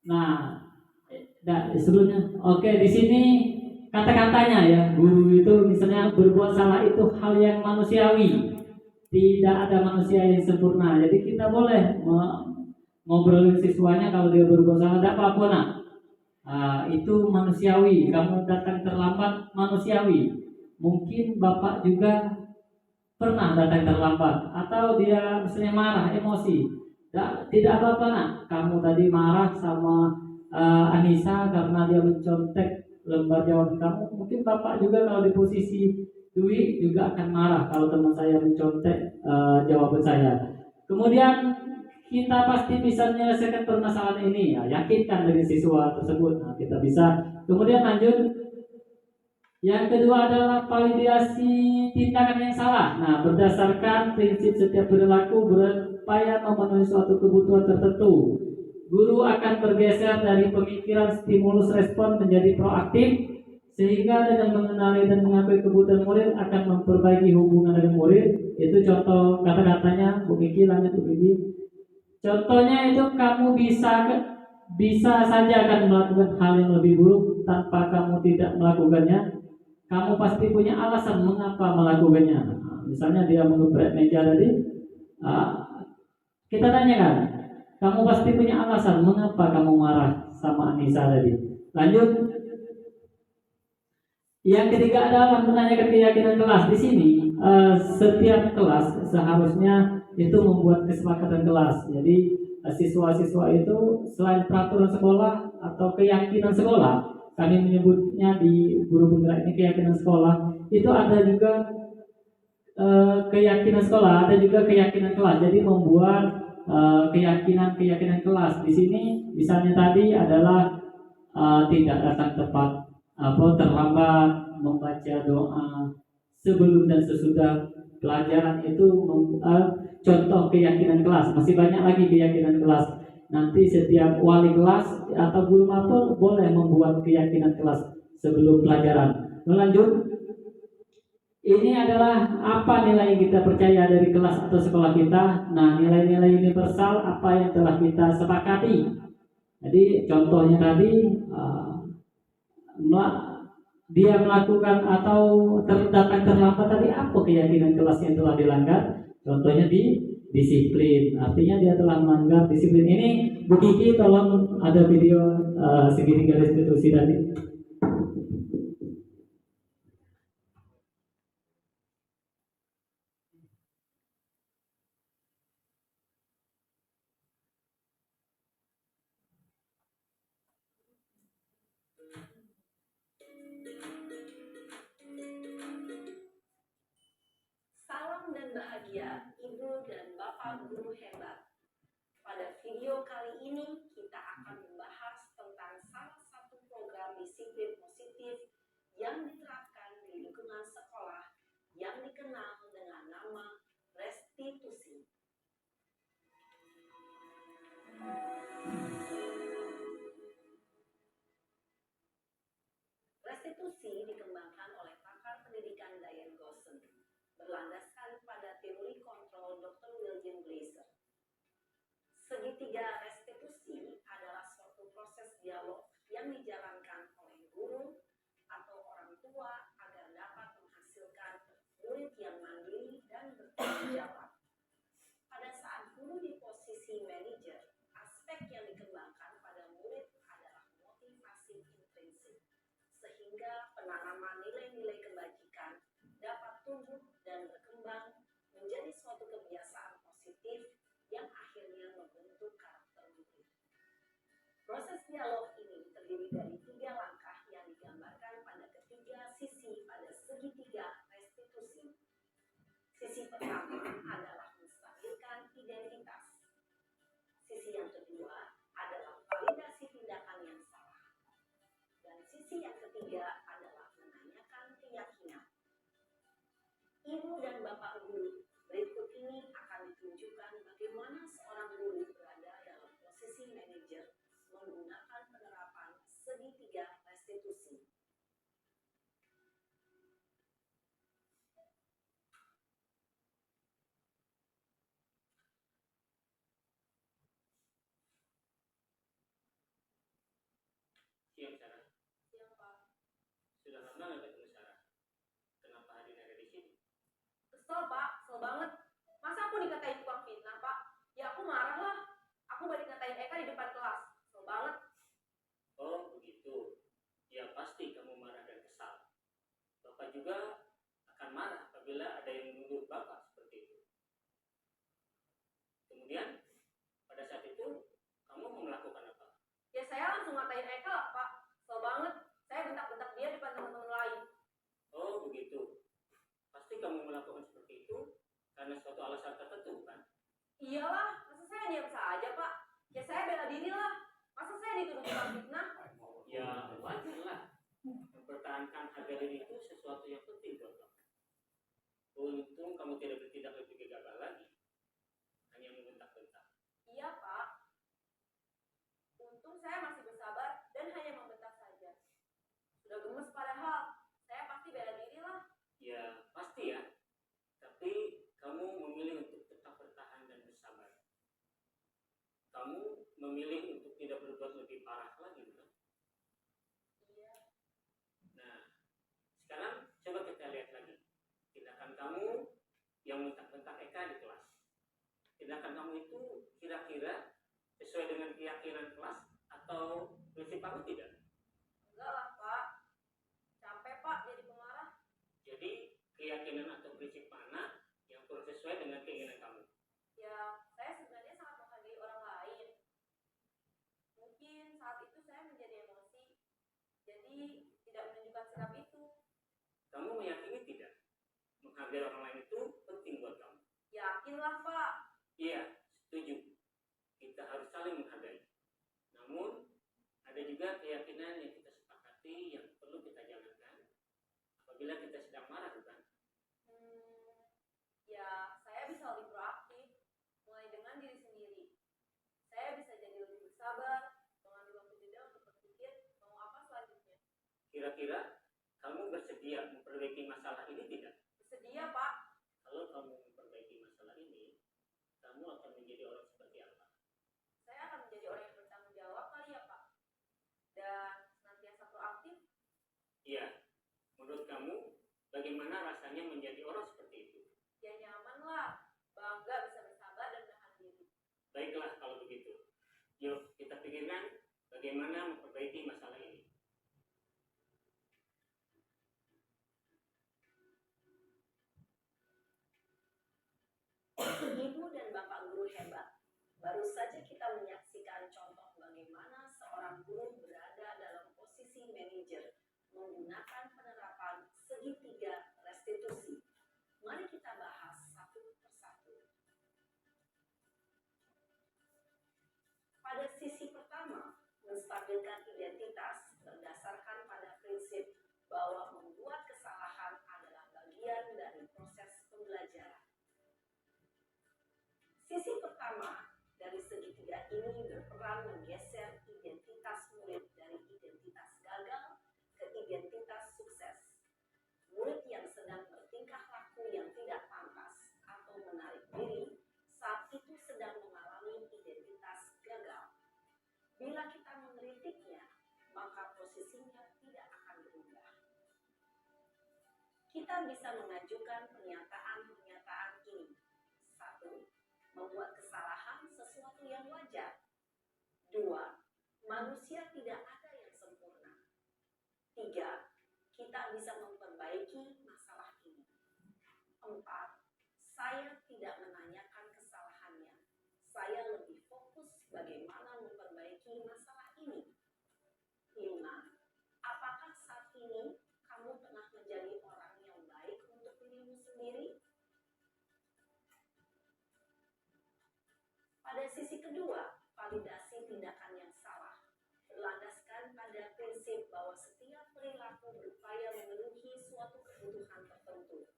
Nah, sebelumnya, oke, di sini kata-katanya ya, guru itu misalnya berbuat salah itu hal yang manusiawi, tidak ada manusia yang sempurna. Jadi kita boleh ngobrolin siswanya kalau dia berbuat salah, tidak apa-apa nak. Itu manusiawi. Kamu datang terlambat, manusiawi. Mungkin bapak juga pernah datang terlambat, atau dia misalnya marah, emosi. Tidak apa-apa nak. Kamu tadi marah sama Anissa karena dia mencontek lembar jawaban kamu. Mungkin bapak juga kalau di posisi Dwi juga akan marah kalau teman saya mencontek jawaban saya. Kemudian kita pasti bisa menyelesaikan permasalahan ini. Ya, yakinkan dari siswa tersebut. Nah, kita bisa. Kemudian lanjut. Yang kedua adalah validasi tindakan yang salah. Nah, berdasarkan prinsip setiap perilaku berupaya memenuhi suatu kebutuhan tertentu, guru akan bergeser dari pemikiran stimulus respon menjadi proaktif, sehingga dengan mengenali dan mengakui kebutuhan murid akan memperbaiki hubungan dengan murid. Itu contoh kata-katanya, Bu Kiki. Lanjut, Bu Kiki. Contohnya itu kamu bisa saja akan melakukan hal yang lebih buruk tanpa kamu tidak melakukannya. Kamu pasti punya alasan mengapa melakukannya. Nah, misalnya dia mengeprek meja tadi, kita tanyakan, kamu pasti punya alasan mengapa kamu marah sama Anissa tadi. Lanjut. Yang ketiga adalah menanyakan keyakinan kelas. Di sini setiap kelas seharusnya itu membuat kesepakatan kelas. Jadi siswa-siswa itu selain peraturan sekolah atau keyakinan sekolah, kami menyebutnya di guru penggerak ini keyakinan sekolah, itu ada juga keyakinan sekolah, ada juga keyakinan kelas. Jadi membuat keyakinan kelas. Di sini misalnya tadi adalah tidak datang tepat atau terlambat, membaca doa sebelum dan sesudah pelajaran, itu contoh keyakinan kelas. Masih banyak lagi keyakinan kelas. Nanti setiap wali kelas atau guru mapel boleh membuat keyakinan kelas sebelum pelajaran. Lanjut. Ini adalah apa nilai yang kita percaya dari kelas atau sekolah kita. Nah, nilai-nilai universal apa yang telah kita sepakati. Jadi contohnya tadi dia melakukan atau datang terlambat tadi, apa keyakinan kelas yang telah dilanggar? Contohnya di disiplin, artinya dia telah melanggar disiplin. Ini Bu Kiki, tolong ada video segitiga restitusi tadi. Salam dan bahagia Ibu dan Bapak guru hebat. Pada video kali ini kita akan membahas tentang salah satu program disiplin positif yang diterapkan di lingkungan sekolah yang dikenal dengan nama restitusi. Restitusi dikembangkan oleh pakar pendidikan Diane Gosson, berlandaskan pada teori kontrol Dr. William Glaser. Segitiga restitusi adalah suatu proses dialog yang dijalankan oleh guru atau orang tua agar dapat menghasilkan murid yang mandiri dan bertanggung jawab. Pada saat guru di posisi manajer, aspek yang dikembangkan pada murid adalah motivasi intrinsik, sehingga penanaman nilai-nilai kebajikan dapat tumbuh dan berkembang menjadi suatu kebiasaan positif yang akhirnya membentuk karakter murid. Proses dialog ini terdiri dari 3 langkah yang digambarkan pada ketiga sisi pada segitiga restitusi. Sisi pertama adalah menstabilkan identitas. Sisi yang kedua adalah validasi tindakan yang salah. Dan sisi yang ketiga adalah menanyakan keyakinan. Ibu dan Bapak guru, berikut ini akan ditunjukkan bagaimana seorang guru berada dalam posisi manajer menggunakan penerapan segitiga restitusi. Siap, Sarah. Siapa? Sudah lama nggak ketemu Sarah? Kenapa hari ini ada di sini? Kesel Pak, kesel banget. Masa aku dikatain tukang fitnah Pak? Ya aku marah lah. Aku balik ngatain Eka di depan kelas. Kesel banget. Oh, begitu. Ya pasti kamu marah dan kesal. Bapak juga akan marah apabila ada yang menuduh Bapak seperti itu. Kemudian, pada saat itu, kamu mau melakukan apa? Ya saya langsung ngatain Eka lah Pak. Kesel banget. Saya bentak-bentak dia depan teman-teman lain. Oh, begitu. Pasti kamu melakukan seperti itu karena suatu alasan tertentu, kan? Iyalah, masa saya saya diam saja, Pak? Ya saya bela diri lah. Masa saya dituduh tukang fitnah? Ya wajar lah. Mempertahankan harga diri itu sesuatu yang penting buat kamu. Untung kamu tidak bertindak lebih gegabah lagi. Hanya membentak-bentak. Iya, Pak. Untung saya masih bersabar dan hanya membentak saja. Sudah gemes padahal. Saya pasti bela diri lah. Ya pasti ya. Tapi kamu memilih untuk tetap bertahan dan bersabar. Kamu memilih untuk tidak berbuat lebih parah lagi, bukan? Iya. Nah, sekarang coba kita lihat lagi tindakan kamu yang bentak-bentak Eka di kelas. Tindakan kamu itu kira-kira sesuai dengan keyakinan kelas atau prinsip kamu tidak? Enggak lah, Pak. Capek, Pak, jadi pemarah. Jadi keyakinan atau prinsip mana yang kurang sesuai dengan keinginan kamu? Ya, saya sebenarnya sangat menghargai orang lain. Mungkin saat itu saya menjadi emosi. Jadi tidak menunjukkan sikap itu. Kamu meyakini tidak? Menghargai orang lain itu penting buat kamu. Yakinlah, Pak. Iya, setuju. Kita harus saling menghargai. Namun, ada juga keyakinan yang kita sepakati yang perlu kita jalankan apabila kita sedang marah, bukan? Ya, saya bisa lebih proaktif. Mulai dengan diri sendiri. Saya bisa jadi lebih bersabar, mengambil waktu jeda untuk berpikir mau apa selanjutnya. Kira-kira kamu bersedia memperbaiki masalah ini tidak? Bersedia, Pak. Kalau kamu memperbaiki masalah ini, kamu akan menjadi orang seperti apa? Saya akan menjadi orang yang bertanggung jawab kali ya, Pak. Dan senantiasa proaktif. Iya. Menurut kamu, bagaimana rasanya menjadi orang seperti itu? Ya nyaman lah. Bangga bisa bersabar dan menahan diri. Baiklah kalau begitu. Yuk, kita pikirkan bagaimana memperbaiki masalah ini. Ibu dan Bapak guru hebat. Baru saja kita menyaksikan contoh bagaimana seorang guru berada dalam posisi manajer menggunakan penerapan segitiga restitusi. Mari kita bahas satu persatu. Pada sisi pertama, menstabilkan identitas berdasarkan pada prinsip bahwa membuat kesalahan adalah bagian dari proses pembelajaran. Sisi pertama dari segitiga ini berperan menggeser identitas murid dari identitas gagal ke identitas sukses. Murid yang sedang bertingkah laku yang tidak pantas atau menarik diri saat itu sedang mengalami identitas gagal. Bila kita mengkritiknya, maka posisinya tidak akan berubah. Kita bisa mengajukan pernyataan-pernyataan ini. 1. Membuat kesalahan sesuatu yang wajar. 2. Manusia tidak ada yang sempurna. 3. Kita bisa memperbaiki masalah ini. 4. Saya tidak menanyakan kesalahannya. Saya lebih fokus bagaimana memperbaiki masalah ini. 5. Apakah saat ini kamu tengah menjadi orang yang baik untuk dirimu sendiri? Pada sisi kedua, validasi tindakan yang salah berlandaskan pada prinsip bahwa setiap perilaku berupaya memenuhi suatu kebutuhan tertentu.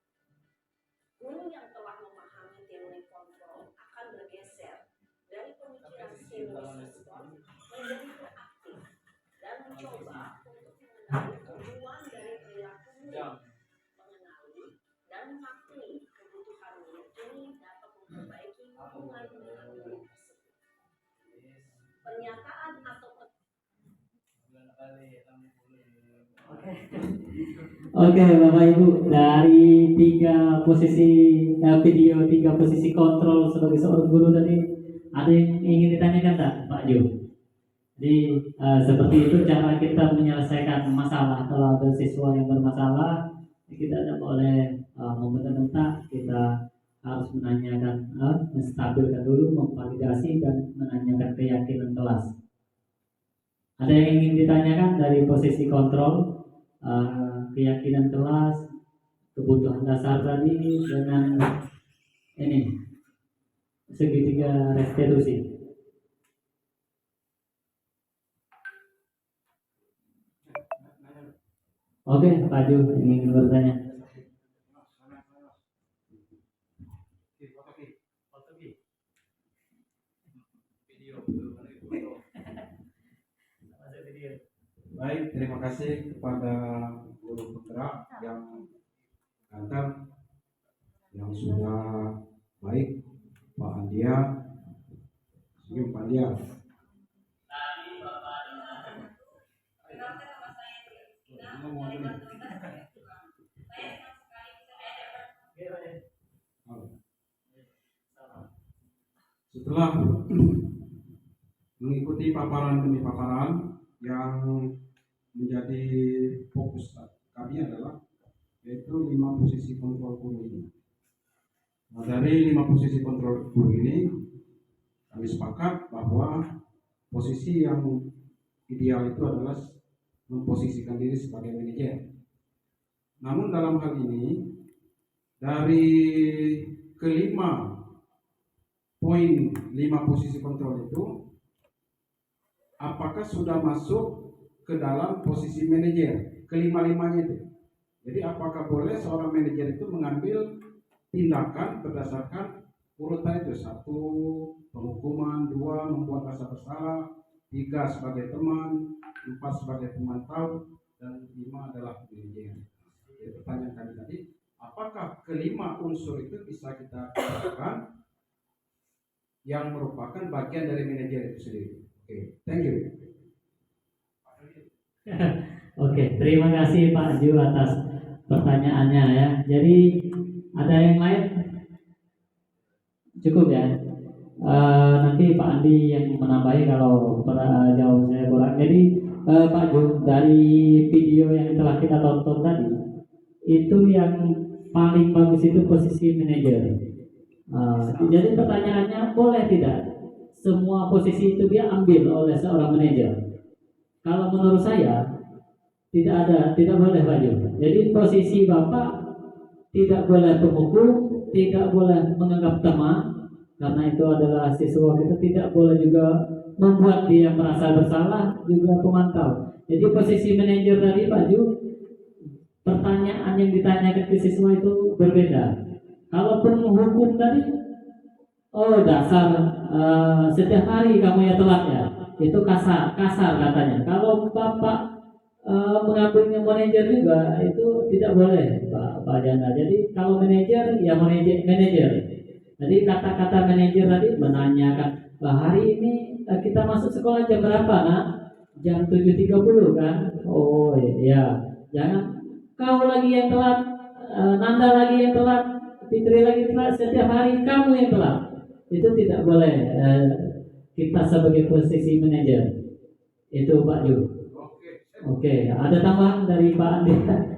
Guru yang telah memahami teori kontrol akan bergeser dari pemikiran stimulus respon menjadi proaktif dan mencoba untuk mengenali tujuan dari perilaku murid, mengenali dan memahami kebutuhan murid ini dapat memperbaiki hubungan dengan murid tersebut. Pernyataan atau Oke, Bapak Ibu, dari tiga posisi kontrol sebagai seorang guru tadi, ada yang ingin ditanyakan tak, Pak Jo? Jadi seperti itu cara kita menyelesaikan masalah. Kalau ada siswa yang bermasalah, kita tidak boleh membentak-bentak. Kita harus menanyakan, menstabilkan dulu, memvalidasi dan menanyakan keyakinan kelas. Ada yang ingin ditanyakan dari posisi kontrol, keyakinan kelas, kebutuhan dasar tadi dengan ini segitiga restitusi. Oke, Pak Ju ingin bertanya. Baik, terima kasih kepada guru penggerak yang ganteng, yang sudah baik, Pak Andia. Senyum Pak Andia. Setelah mengikuti paparan demi paparan, yang menjadi fokus kami adalah yaitu 5 posisi kontrol guru ini. Nah, dari 5 posisi kontrol guru ini kami sepakat bahwa posisi yang ideal itu adalah memposisikan diri sebagai manajer. Namun dalam hal ini dari kelima poin 5 posisi kontrol itu, apakah sudah masuk ke dalam posisi manajer kelima-limanya itu? Jadi apakah boleh seorang manajer itu mengambil tindakan berdasarkan urutan itu? 1, penghukuman, 2, membuat rasa bersalah, 3, sebagai teman, 4, sebagai pemantau, dan 5 adalah manajer. Jadi pertanyaan kami tadi, apakah kelima unsur itu bisa kita katakan yang merupakan bagian dari manajer itu sendiri? Oke, thank you. Oke, terima kasih Pak Ju atas pertanyaannya ya. Jadi ada yang lain? Cukup ya. Nanti Pak Andi yang menambahi kalau jauh saya kurang. Jadi Pak Ju, dari video yang telah kita tonton tadi, itu yang paling bagus itu posisi manajer. Jadi pertanyaannya, boleh tidak semua posisi itu dia ambil oleh seorang manajer? Kalau menurut saya tidak boleh Pak Ju. Jadi posisi Bapak tidak boleh pemukul, tidak boleh menganggap teman, karena itu adalah siswa kita, tidak boleh juga membuat dia merasa bersalah, juga pemantau. Jadi posisi manajer tadi Pak Ju, pertanyaan yang ditanyakan ke siswa itu berbeda. Kalau penghukum tadi, oh dasar setiap hari kamu ya telat ya, itu kasar katanya. Kalau Bapak mengambilnya manajer juga, itu tidak boleh Pak Janda. Jadi kalau manajer ya manajer. Jadi kata-kata manajer tadi menanyakan, hari ini kita masuk sekolah jam berapa nak? Jam 7.30 kan? Oh iya, jangan kau lagi yang telat, Nanda lagi yang telat, Fitri lagi telat, setiap hari kamu yang telat. Itu tidak boleh kita sebagai posisi manajer. Itu Pak Ju. Oke, ada tambahan dari Pak Andi? Mantap.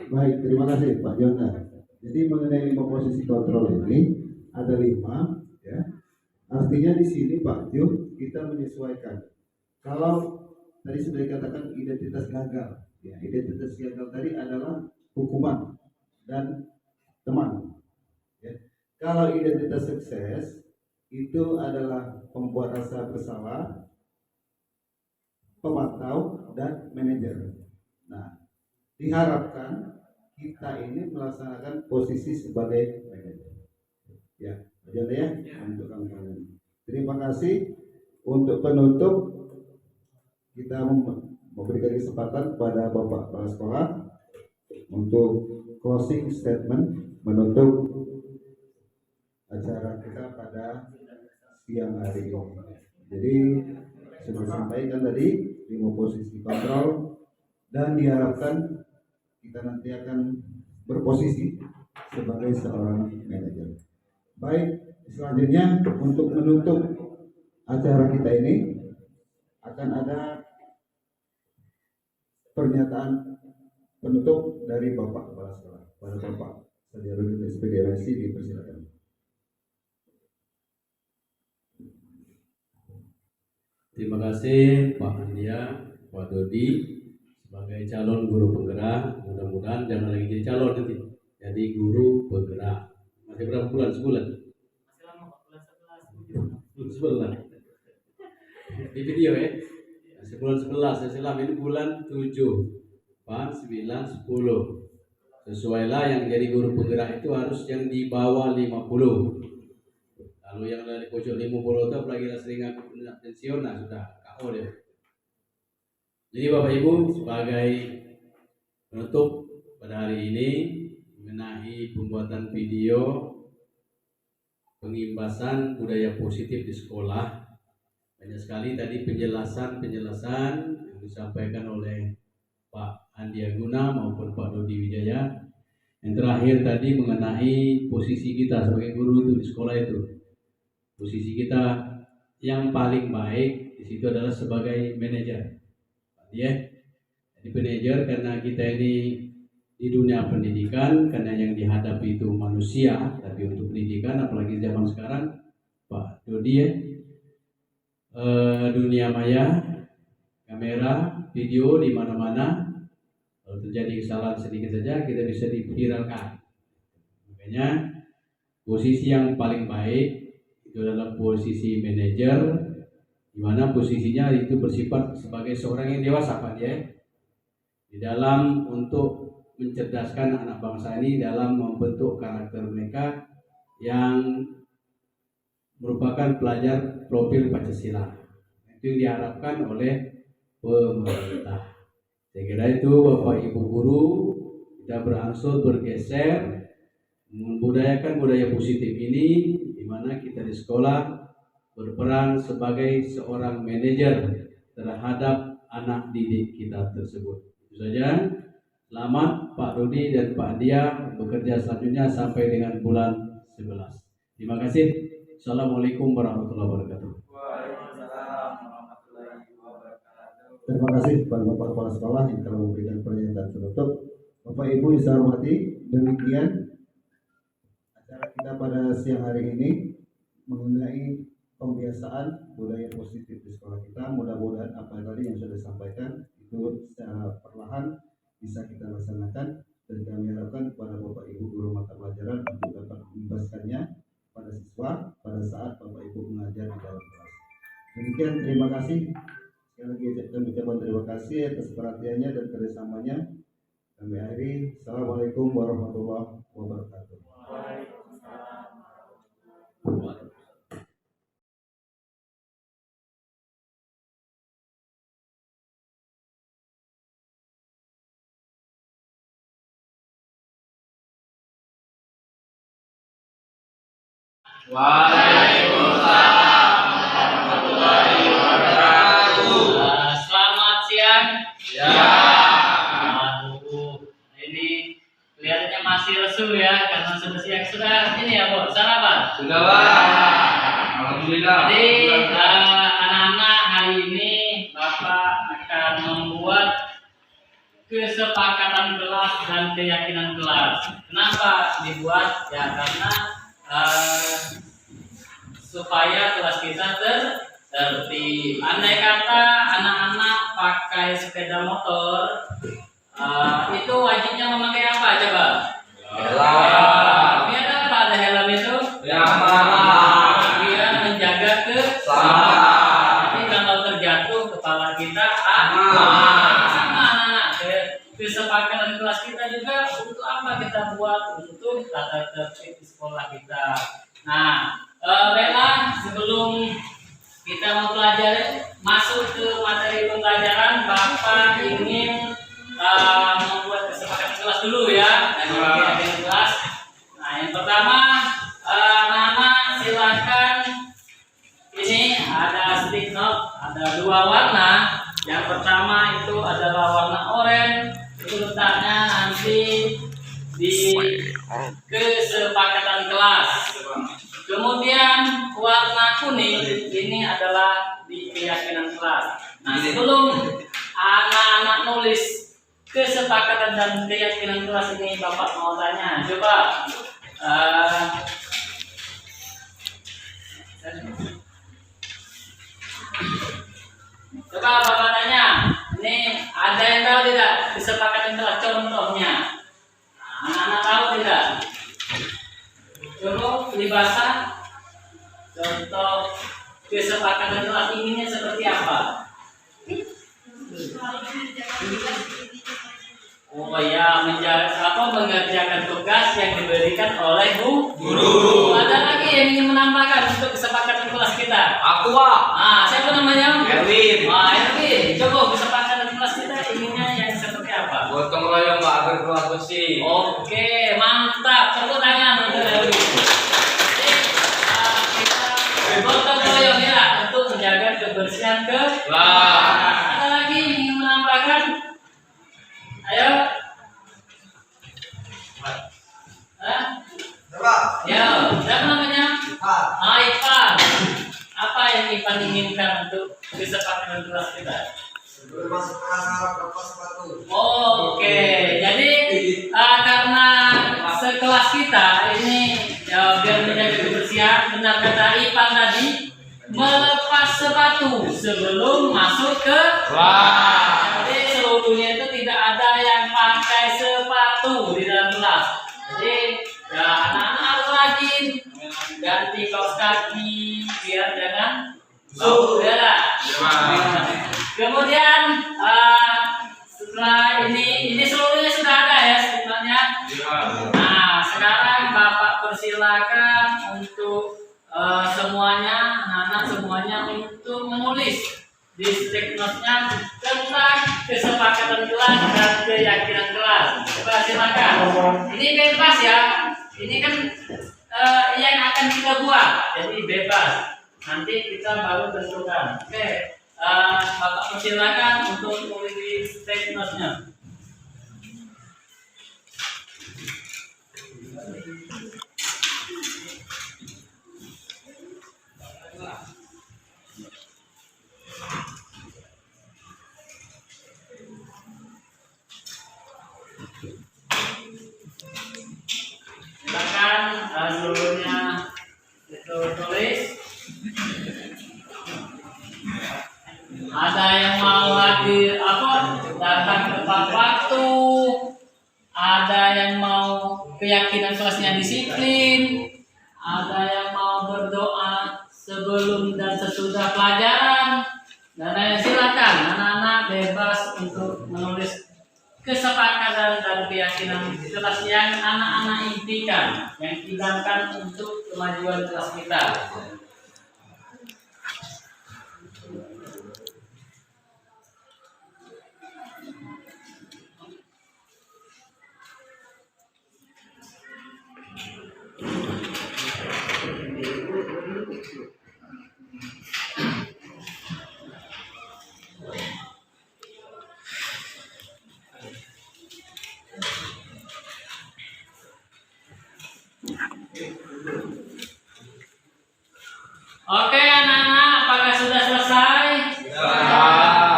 Baik, terima kasih Pak Jona. Jadi mengenai 5 posisi kontrol ini ada 5, ya. Artinya di sini Pak Ju kita menyesuaikan. Kalau tadi sudah dikatakan identitas gagal, ya, identitas gagal tadi adalah hukuman dan teman. Ya. Kalau identitas sukses itu adalah pembuat rasa bersalah, pemantau, dan manajer. Nah, diharapkan kita ini melaksanakan posisi sebagai manajer. Ya, jadi ya, untuk kamu. Terima kasih. Untuk penutup, kita memberikan kesempatan kepada Bapak Kepala Sekolah untuk closing statement menutup acara kita pada siang hari ini. Jadi sudah sampaikan tadi 5 posisi kontrol, dan diharapkan kita nanti akan berposisi sebagai seorang manajer. Baik, selanjutnya untuk menutup acara kita ini akan ada pernyataan penutup dari Bapak Kepala Sekolah. Pada Bapak Sajarudin SPDRC dipersilakan. Terima kasih Pak Andia, Pak Dodi sebagai calon guru penggerak. Mudah-mudahan jangan lagi jadi calon nanti, ya. jadi guru penggerak. Masih berapa bulan? Sebulan? Masih lama Pak, bulan 11. Sebulan. Di video ya. Sebulan 11 Islam ini bulan 7, 8, 9, 10. Sesuailah yang jadi guru penggerak itu harus yang di bawah 50. Kalau yang dari pojok 50 itu apalagi sering pensiun, nah sudah KO dia. Jadi Bapak Ibu, sebagai penutup pada hari ini mengenai pembuatan video pengimbasan budaya positif di sekolah, banyak sekali tadi penjelasan yang disampaikan oleh Pak Andi Aguna maupun Pak Dodi Wijaya. Yang terakhir tadi mengenai posisi kita sebagai guru itu di sekolah itu. Posisi kita yang paling baik di situ adalah sebagai manajer. Ya. Jadi manajer karena kita ini di dunia pendidikan, karena yang dihadapi itu manusia, tapi untuk pendidikan apalagi zaman sekarang Pak Dodi ya. Dunia maya, kamera, video di mana-mana. Kalau terjadi kesalahan sedikit saja kita bisa diviralkan. Makanya posisi yang paling baik itu adalah posisi manajer, di mana posisinya itu bersifat sebagai seorang yang dewasa Pak ya, di dalam untuk mencerdaskan anak bangsa ini dalam membentuk karakter mereka yang merupakan pelajar profil Pancasila. Itu yang diharapkan oleh pemerintah. Saya kira itu Bapak Ibu guru kita berangsur bergeser membudayakan budaya positif ini, di mana kita di sekolah berperan sebagai seorang manajer terhadap anak didik kita tersebut. Itu saja. Selamat Pak Dodi dan Pak Dia bekerja selanjutnya sampai dengan bulan 11. Terima kasih. Assalamualaikum warahmatullahi wabarakatuh. Terima kasih kepada Bapak Kepala Sekolah yang telah memberikan pernyataan penutup. Bapak Ibu yang saya hormati, demikian acara kita pada siang hari ini mengenai pembiasaan budaya positif di sekolah kita. Mudah-mudahan apa tadi yang sudah disampaikan itu secara perlahan bisa kita laksanakan, dan kami harapkan kepada Bapak Ibu guru mata pelajaran untuk dapat mengimbaskannya pada siswa pada saat Bapak Ibu mengajar di dalam kelas. Demikian, terima kasih. Sekali lagi kami ucapkan terima kasih atas perhatiannya dan kerjasamanya. Kami akhiri. Assalamualaikum warahmatullahi wabarakatuh. Waalaikumsalam warahmatullahi wabarakatuh. Selamat siang. Ya. Aduh, ini kelihatannya masih lesu ya karena sudah siang. Sudah ini ya Bu, sarapan? Sudah Pak. Alhamdulillah. Jadi anak-anak hari ini Bapak akan membuat kesepakatan kelas dan keyakinan kelas. Kenapa dibuat? Ya karena supaya kelas kita tertib. Andai kata anak-anak pakai sepeda motor, itu wajibnya memakai apa coba? Helm. Biar apa ada helm itu? Biar menjaga keselamatan. Tapi kalau terjatuh kepala kita anak-anak. Kesepakatan kelas kita juga untuk apa kita buat? Untuk tata tertib di sekolah kita. Nah, baiklah, sebelum kita mempelajari masuk ke materi pembelajaran, Bapak ingin membuat kesepakatan kelas dulu ya, dan kelas. Nah, yang pertama, anak-anak silakan. Ini ada stick note, ada dua warna. Yang pertama itu adalah warna oranye, itu letaknya nanti di kesepakatan kelas. Kemudian warna kuning ini adalah di keyakinan kelas. Nah, sebelum anak-anak nulis kesepakatan dan keyakinan kelas ini, Bapak mau tanya, coba Bapak tanya, ini ada yang tahu tidak kesepakatan kelas contohnya? Nah, anak-anak tahu tidak? Coba peribahasa contoh kesepakatan kelas inginnya seperti apa? Oh ya, mengerjakan tugas yang diberikan oleh guru. Ada lagi yang ingin menambahkan untuk kesepakatan kelas kita? Aku, Pak. Siapa namanya? Erwin. Erwin. Coba kesepakatan kelas kita inginnya yang seperti apa? Gotong royong, Pak, agar keluar bersih. Oke, mantap. Tepuk tangan untuk Erwin. Jadi, kita gotong royong ya untuk menjaga kebersihan kelas. Ada lagi yang ingin menambahkan? Ayo. Ya, siapa namanya? Ipan. Apa yang Ipan inginkan untuk kesepakatan kelas kita? Oke, jadi karena sekelas kita ini ya, biar menjaga kebersihan, benar kata Ipan tadi, melepas sepatu sebelum masuk ke kelas. Jadi seluruhnya itu tidak ada yang pakai sepatu di dalam kelas. Jadi ya anak-anak harus rajin ganti kaos kaki biar jangan saudara. Kemudian setelah ini seluruhnya sudah ada ya sebenarnya. Nah sekarang Bapak persilakan untuk semuanya anak-anak semuanya untuk menulis di statementnya tentang kesepakatan kelas dan keyakinan kelas. Coba silakan. Ini bebas ya. Ini kan yang akan kita buat, jadi bebas. Nanti kita baru tentukan. Oke, Bapak persilakan untuk menulis di statementnya. Silakan seluruhnya itu tulis. Ada yang mau hadir datang tepat waktu, ada yang mau keyakinan kelasnya disiplin, ada yang mau berdoa sebelum dan sesudah pelajaran, dan lain. Silakan anak-anak bebas untuk menulis kesepakatan dan keyakinan kelas yang anak-anak impikan, yang idamkan untuk kemajuan kelas kita. Oke anak-anak, apakah sudah selesai?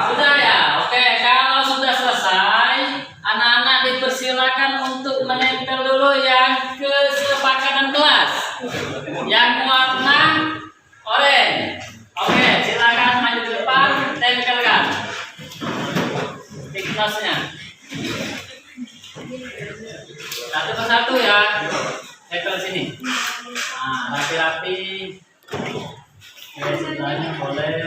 Sudah ya? Oke, kalau sudah selesai, anak-anak dipersilakan untuk menempel dulu yang kesepakatan kelas yang warna oranye. Oke, silakan maju ke depan, tempelkan tiketnya satu persatu ya, tempel sini. Nah, rapi-rapi. Oke, sebelahnya boleh.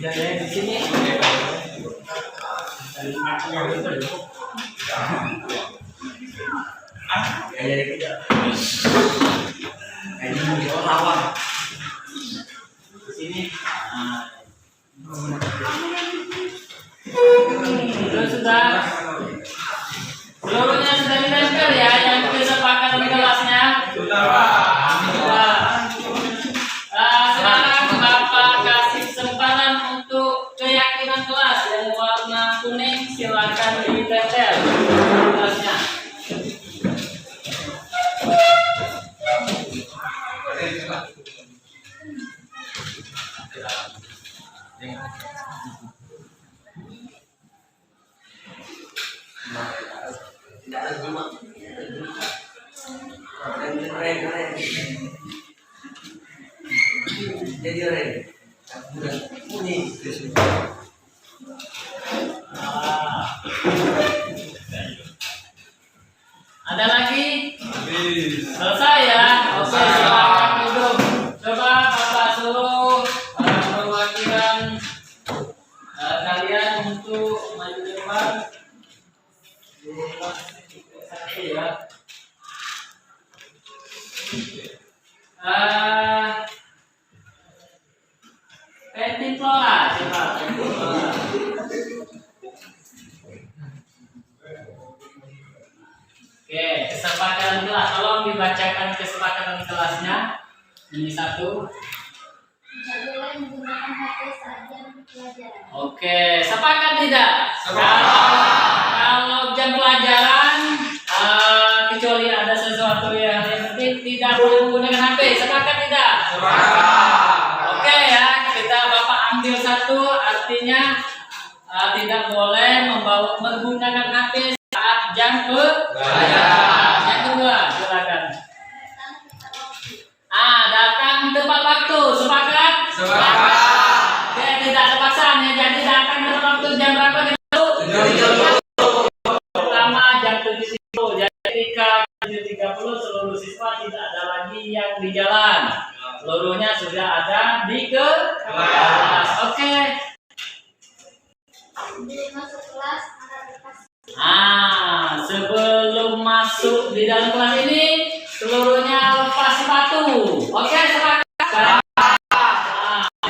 Jadi di sini. Di sini. Sudah seluruhnya sudah ditempel ya yang kesepakatan kelasnya. Sekarang Bapak kasih kesempatan untuk keyakinan kelas yang warna kuning, silakan ditempel kelasnya. Jadi Ada lagi? Selesai ya? Oke, silakan duduk. Coba Bapak suruh perwakilan kalian untuk maju ke depan. Satu ya. Petiflora, coba Petiflora. Oke, kesepakatan kelas. Tolong dibacakan kesepakatan kelasnya. Ini satu. Tidak boleh menggunakan HP saat jam pelajaran. Oke, sepakat tidak? Kalau jam pelajaran, kecuali ada sesuatu yang penting, tidak boleh menggunakan HP. Sepakat tidak? Oke ya, kita Bapak ambil satu, artinya tidak boleh menggunakan HP saat jam pelajaran. Yang kedua, silakan. Datang tepat waktu, sepakat? Oke, tidak ada paksaan ya, jadi datang tepat waktu jam berapa? Pertama jam 7.30, jadi ketika 7.30 seluruh siswa tidak ada lagi yang di jalan. Seluruhnya sudah ada di kelas. Oke. Sebelum masuk kelas, anak lepas. Sebelum masuk di dalam kelas ini, seluruhnya lepas sepatu. Oke, sepakat?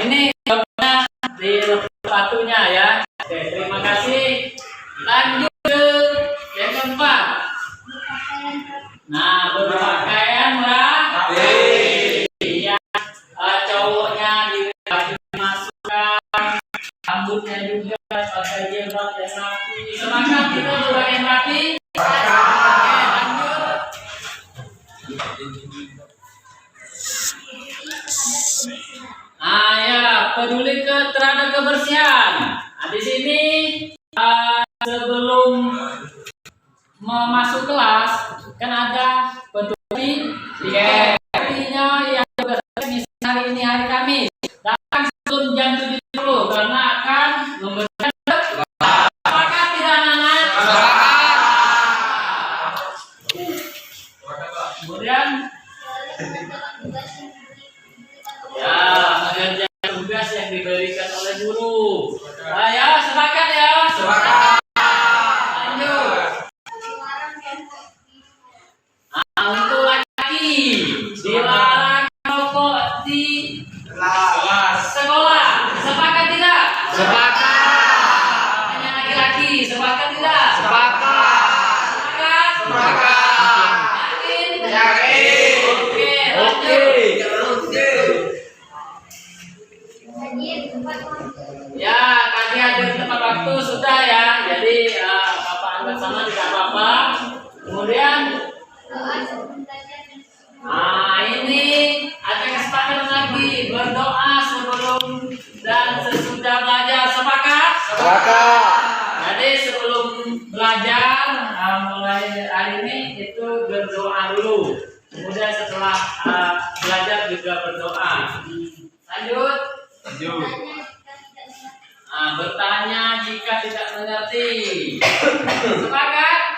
Ini jawabannya di sepatunya ya. Oke, terima kasih. Lanjut ke yang keempat. Berpakaian rapi. Yang cowoknya dimasukkan, rambutnya juga pakai jilbab yang rapi. Semangat kita berpakaian rapi. Oke, lanjut. Peduli terhadap kebersihan. Di sini sebelum masuk kelas kan ada peduli. Artinya yang misalnya hari ini hari Kamis, datang sebelum jam 7.30 karena akan membersihkan. Apakah tidak anak-anak? Kemudian mengerjakan tugas yang diberikan oleh guru. Ya, sepakat ya? Sepakat. Lanjut. Untuk laki-laki dilarang merokok di sekolah. Sepakat tidak? Sepakat. Hanya laki-laki. Sepakat tidak? Sepakat. Yakin? Oke, lanjut. Ya, tadi ada tempat waktu sudah ya. Jadi Bapak anggap sama tidak apa-apa. Kemudian ini ada kesepakatan lagi, berdoa sebelum dan sesudah belajar. Sepakat? Jadi sebelum belajar mulai hari ini itu berdoa dulu. Kemudian setelah belajar juga berdoa. Lanjut. Bertanya jika tidak mengerti.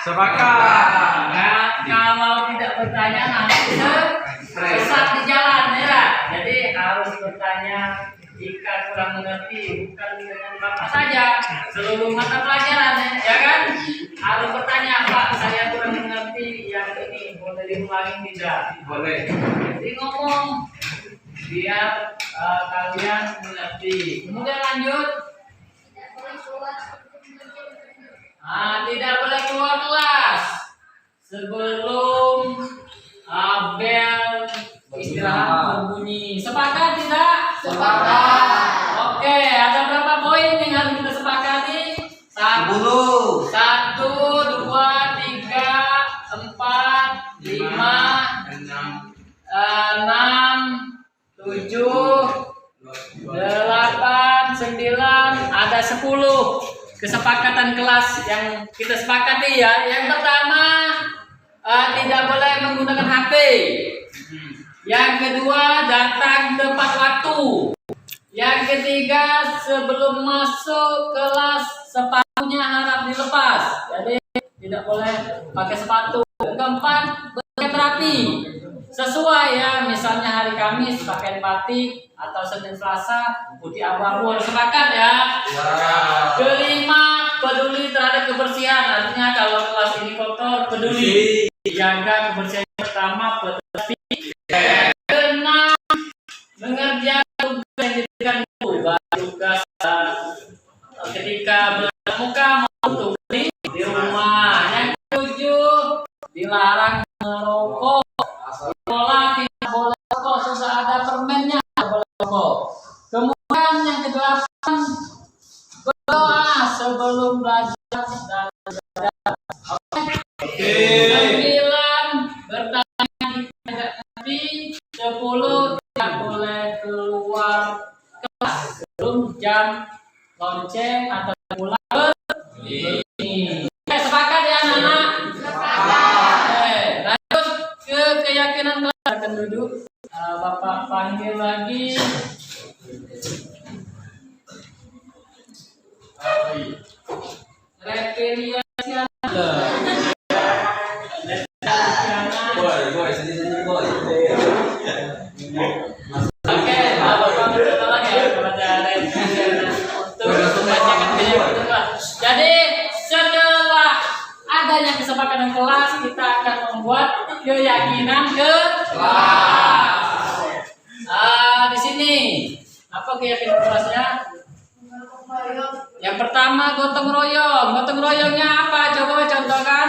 Sepakat? Kalau tidak bertanya nanti sesat di jalan ya. Jadi harus bertanya jika kurang mengerti, bukan dengan Bapak saja, seluruh mata pelajaran ya kan? Harus bertanya, Pak, saya kurang mengerti yang ini, boleh diulangi tidak? Boleh. Jadi ngomong biar kalian mengerti. Kemudian lanjut. Tidak boleh keluar kelas sebelum bel istirahat berbunyi. Sepakat tidak? Sepakat. Oke, ada berapa poin yang harus kita sepakati? 1, 2, 3, 4, 5, 6, 7, 8, 9, ada 10 kesepakatan kelas yang kita sepakati ya. Yang pertama, tidak boleh menggunakan HP. Yang kedua, datang tepat waktu. Yang ketiga, sebelum masuk kelas sepatunya harap dilepas. Jadi tidak boleh pakai sepatu. Yang keempat, berpakaian rapi. Sesuai ya, misalnya hari Kamis pakai batik atau Senin Selasa putih abu-abu, harus sepakat ya. Kelima, peduli terhadap kebersihan. Artinya kalau kelas ini kotor, peduli jaga kebersihan. Pertama, peduli. Keenam, mengerjakan tugas yang diberikan itu, tugas ketika bertatap muka maupun tugas di rumah. Yang ketujuh, dilarang merokok. Sekolah tidak boleh rokok, sudah ada permennya tidak boleh rokok. Kemudian yang kedelapan, berdoa sebelum belajar dan belajar. Sembilan, bertanya di meja nanti. 10, tidak boleh keluar kelas sebelum jam lonceng atau mulai berbunyi. Sepakat ya anak-anak? Lanjut ke keyakinan kelas. Akan duduk. Bapak panggil lagi. Rekreasi Boy, sini boy. Oke, Bapak minta lagi ya kepada untuk membacakan keyakinan kelas. Jadi setelah adanya kesepakatan kelas, kita akan membuat keyakinan kelas. Di sini apa keyakinan kelasnya? Yang pertama gotong royong. Gotong royongnya apa? Coba contohkan.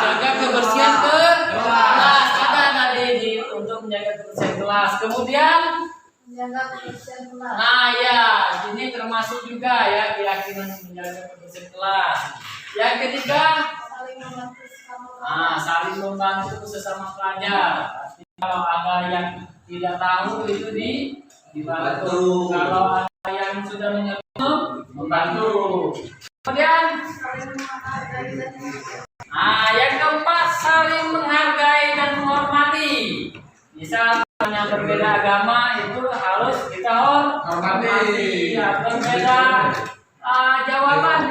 Jaga kebersihan kelas. Ada tadi untuk menjaga kebersihan kelas. Kemudian Menjaga kebersihan kelas. nah ya, ini termasuk juga ya keyakinan menjaga kebersihan kelas. Yang ketiga, Saling membantu sesama. saling membantu sesama pelajar. Artinya kalau ada yang tidak tahu itu dibantu. Kalau ada yang sudah mengerti, membantu. Kemudian, yang keempat, saling menghargai dan menghormati. Misal yang berbeda agama itu harus kita hormati. Ya, berbeda jawaban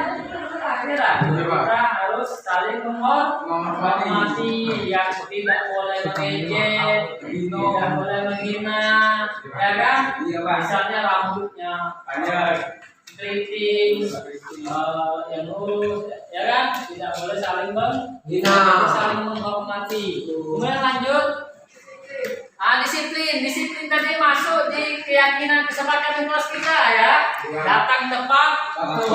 kita harus saling menghormati. Yang tidak boleh mengejek, tidak boleh menghina, ya kan? Misalnya rambutnya panjang, keriting, yang lurus, ya kan? Tidak boleh saling menghina, saling menghormati. Kemudian lanjut. Disiplin tadi masuk di keyakinan kesepakatan kelas kita ya. Datang tepat waktu.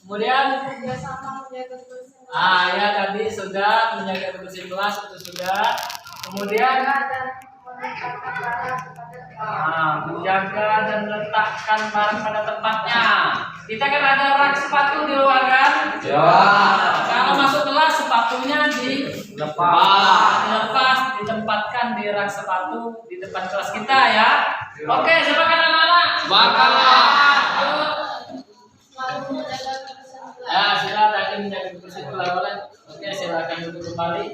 Kemudian Kerjasama menjaga kebersihan kelas. ya tadi sudah menjaga kebersihan kelas itu sudah. Kemudian Dan menempatkan barang kepada tempat. menjaga dan meletakkan barang pada tempatnya. Kita kan ada rak sepatu di luar kan? Kalau masuk kelas sepatunya dilepas, ditempatkan di rak sepatu di depan kelas kita ya. Oke, silakan anak-anak. Selalu menjaga kebersihan kelas. Ya, silakan menjaga kebersihan kelas boleh. Oke, silakan duduk kembali.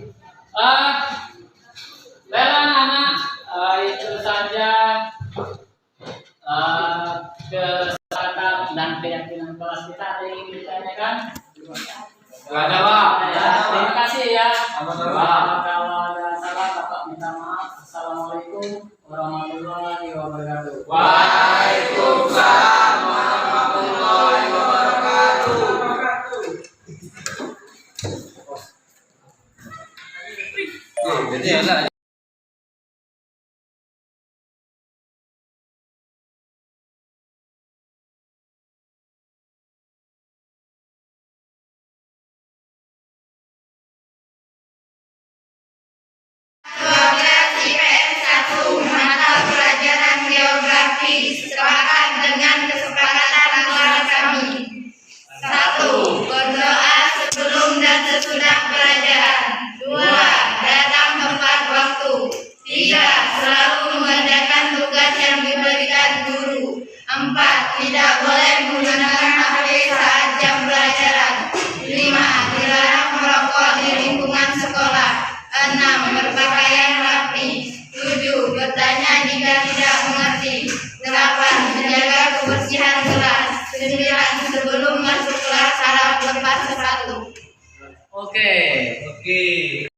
Baiklah anak-anak, itu saja kesepakatan dan keyakinan kelas kita. Ada yang ingin ditanyakan? Gak ada, Pak. Terima kasih ya. Sama-sama. Kalau ada salah, Bapak minta maaf. Assalamualaikum warahmatullahi wabarakatuh. Waalaikumsalam warahmatullahi wabarakatuh. Jadi ya, mata pelajaran geografi sepakat dengan kesepakatan kelas kami. 1. Berdoa sebelum dan sesudah pelajaran. 2. Datang tepat waktu. 3. Selalu mengerjakan tugas yang diberikan guru. 4. Tidak boleh menggunakan HP saat jam pelajaran. 5. Dilarang merokok di lingkungan sekolah. 6. Berpakaian rapi. 7. Bertanya jika tidak Oke.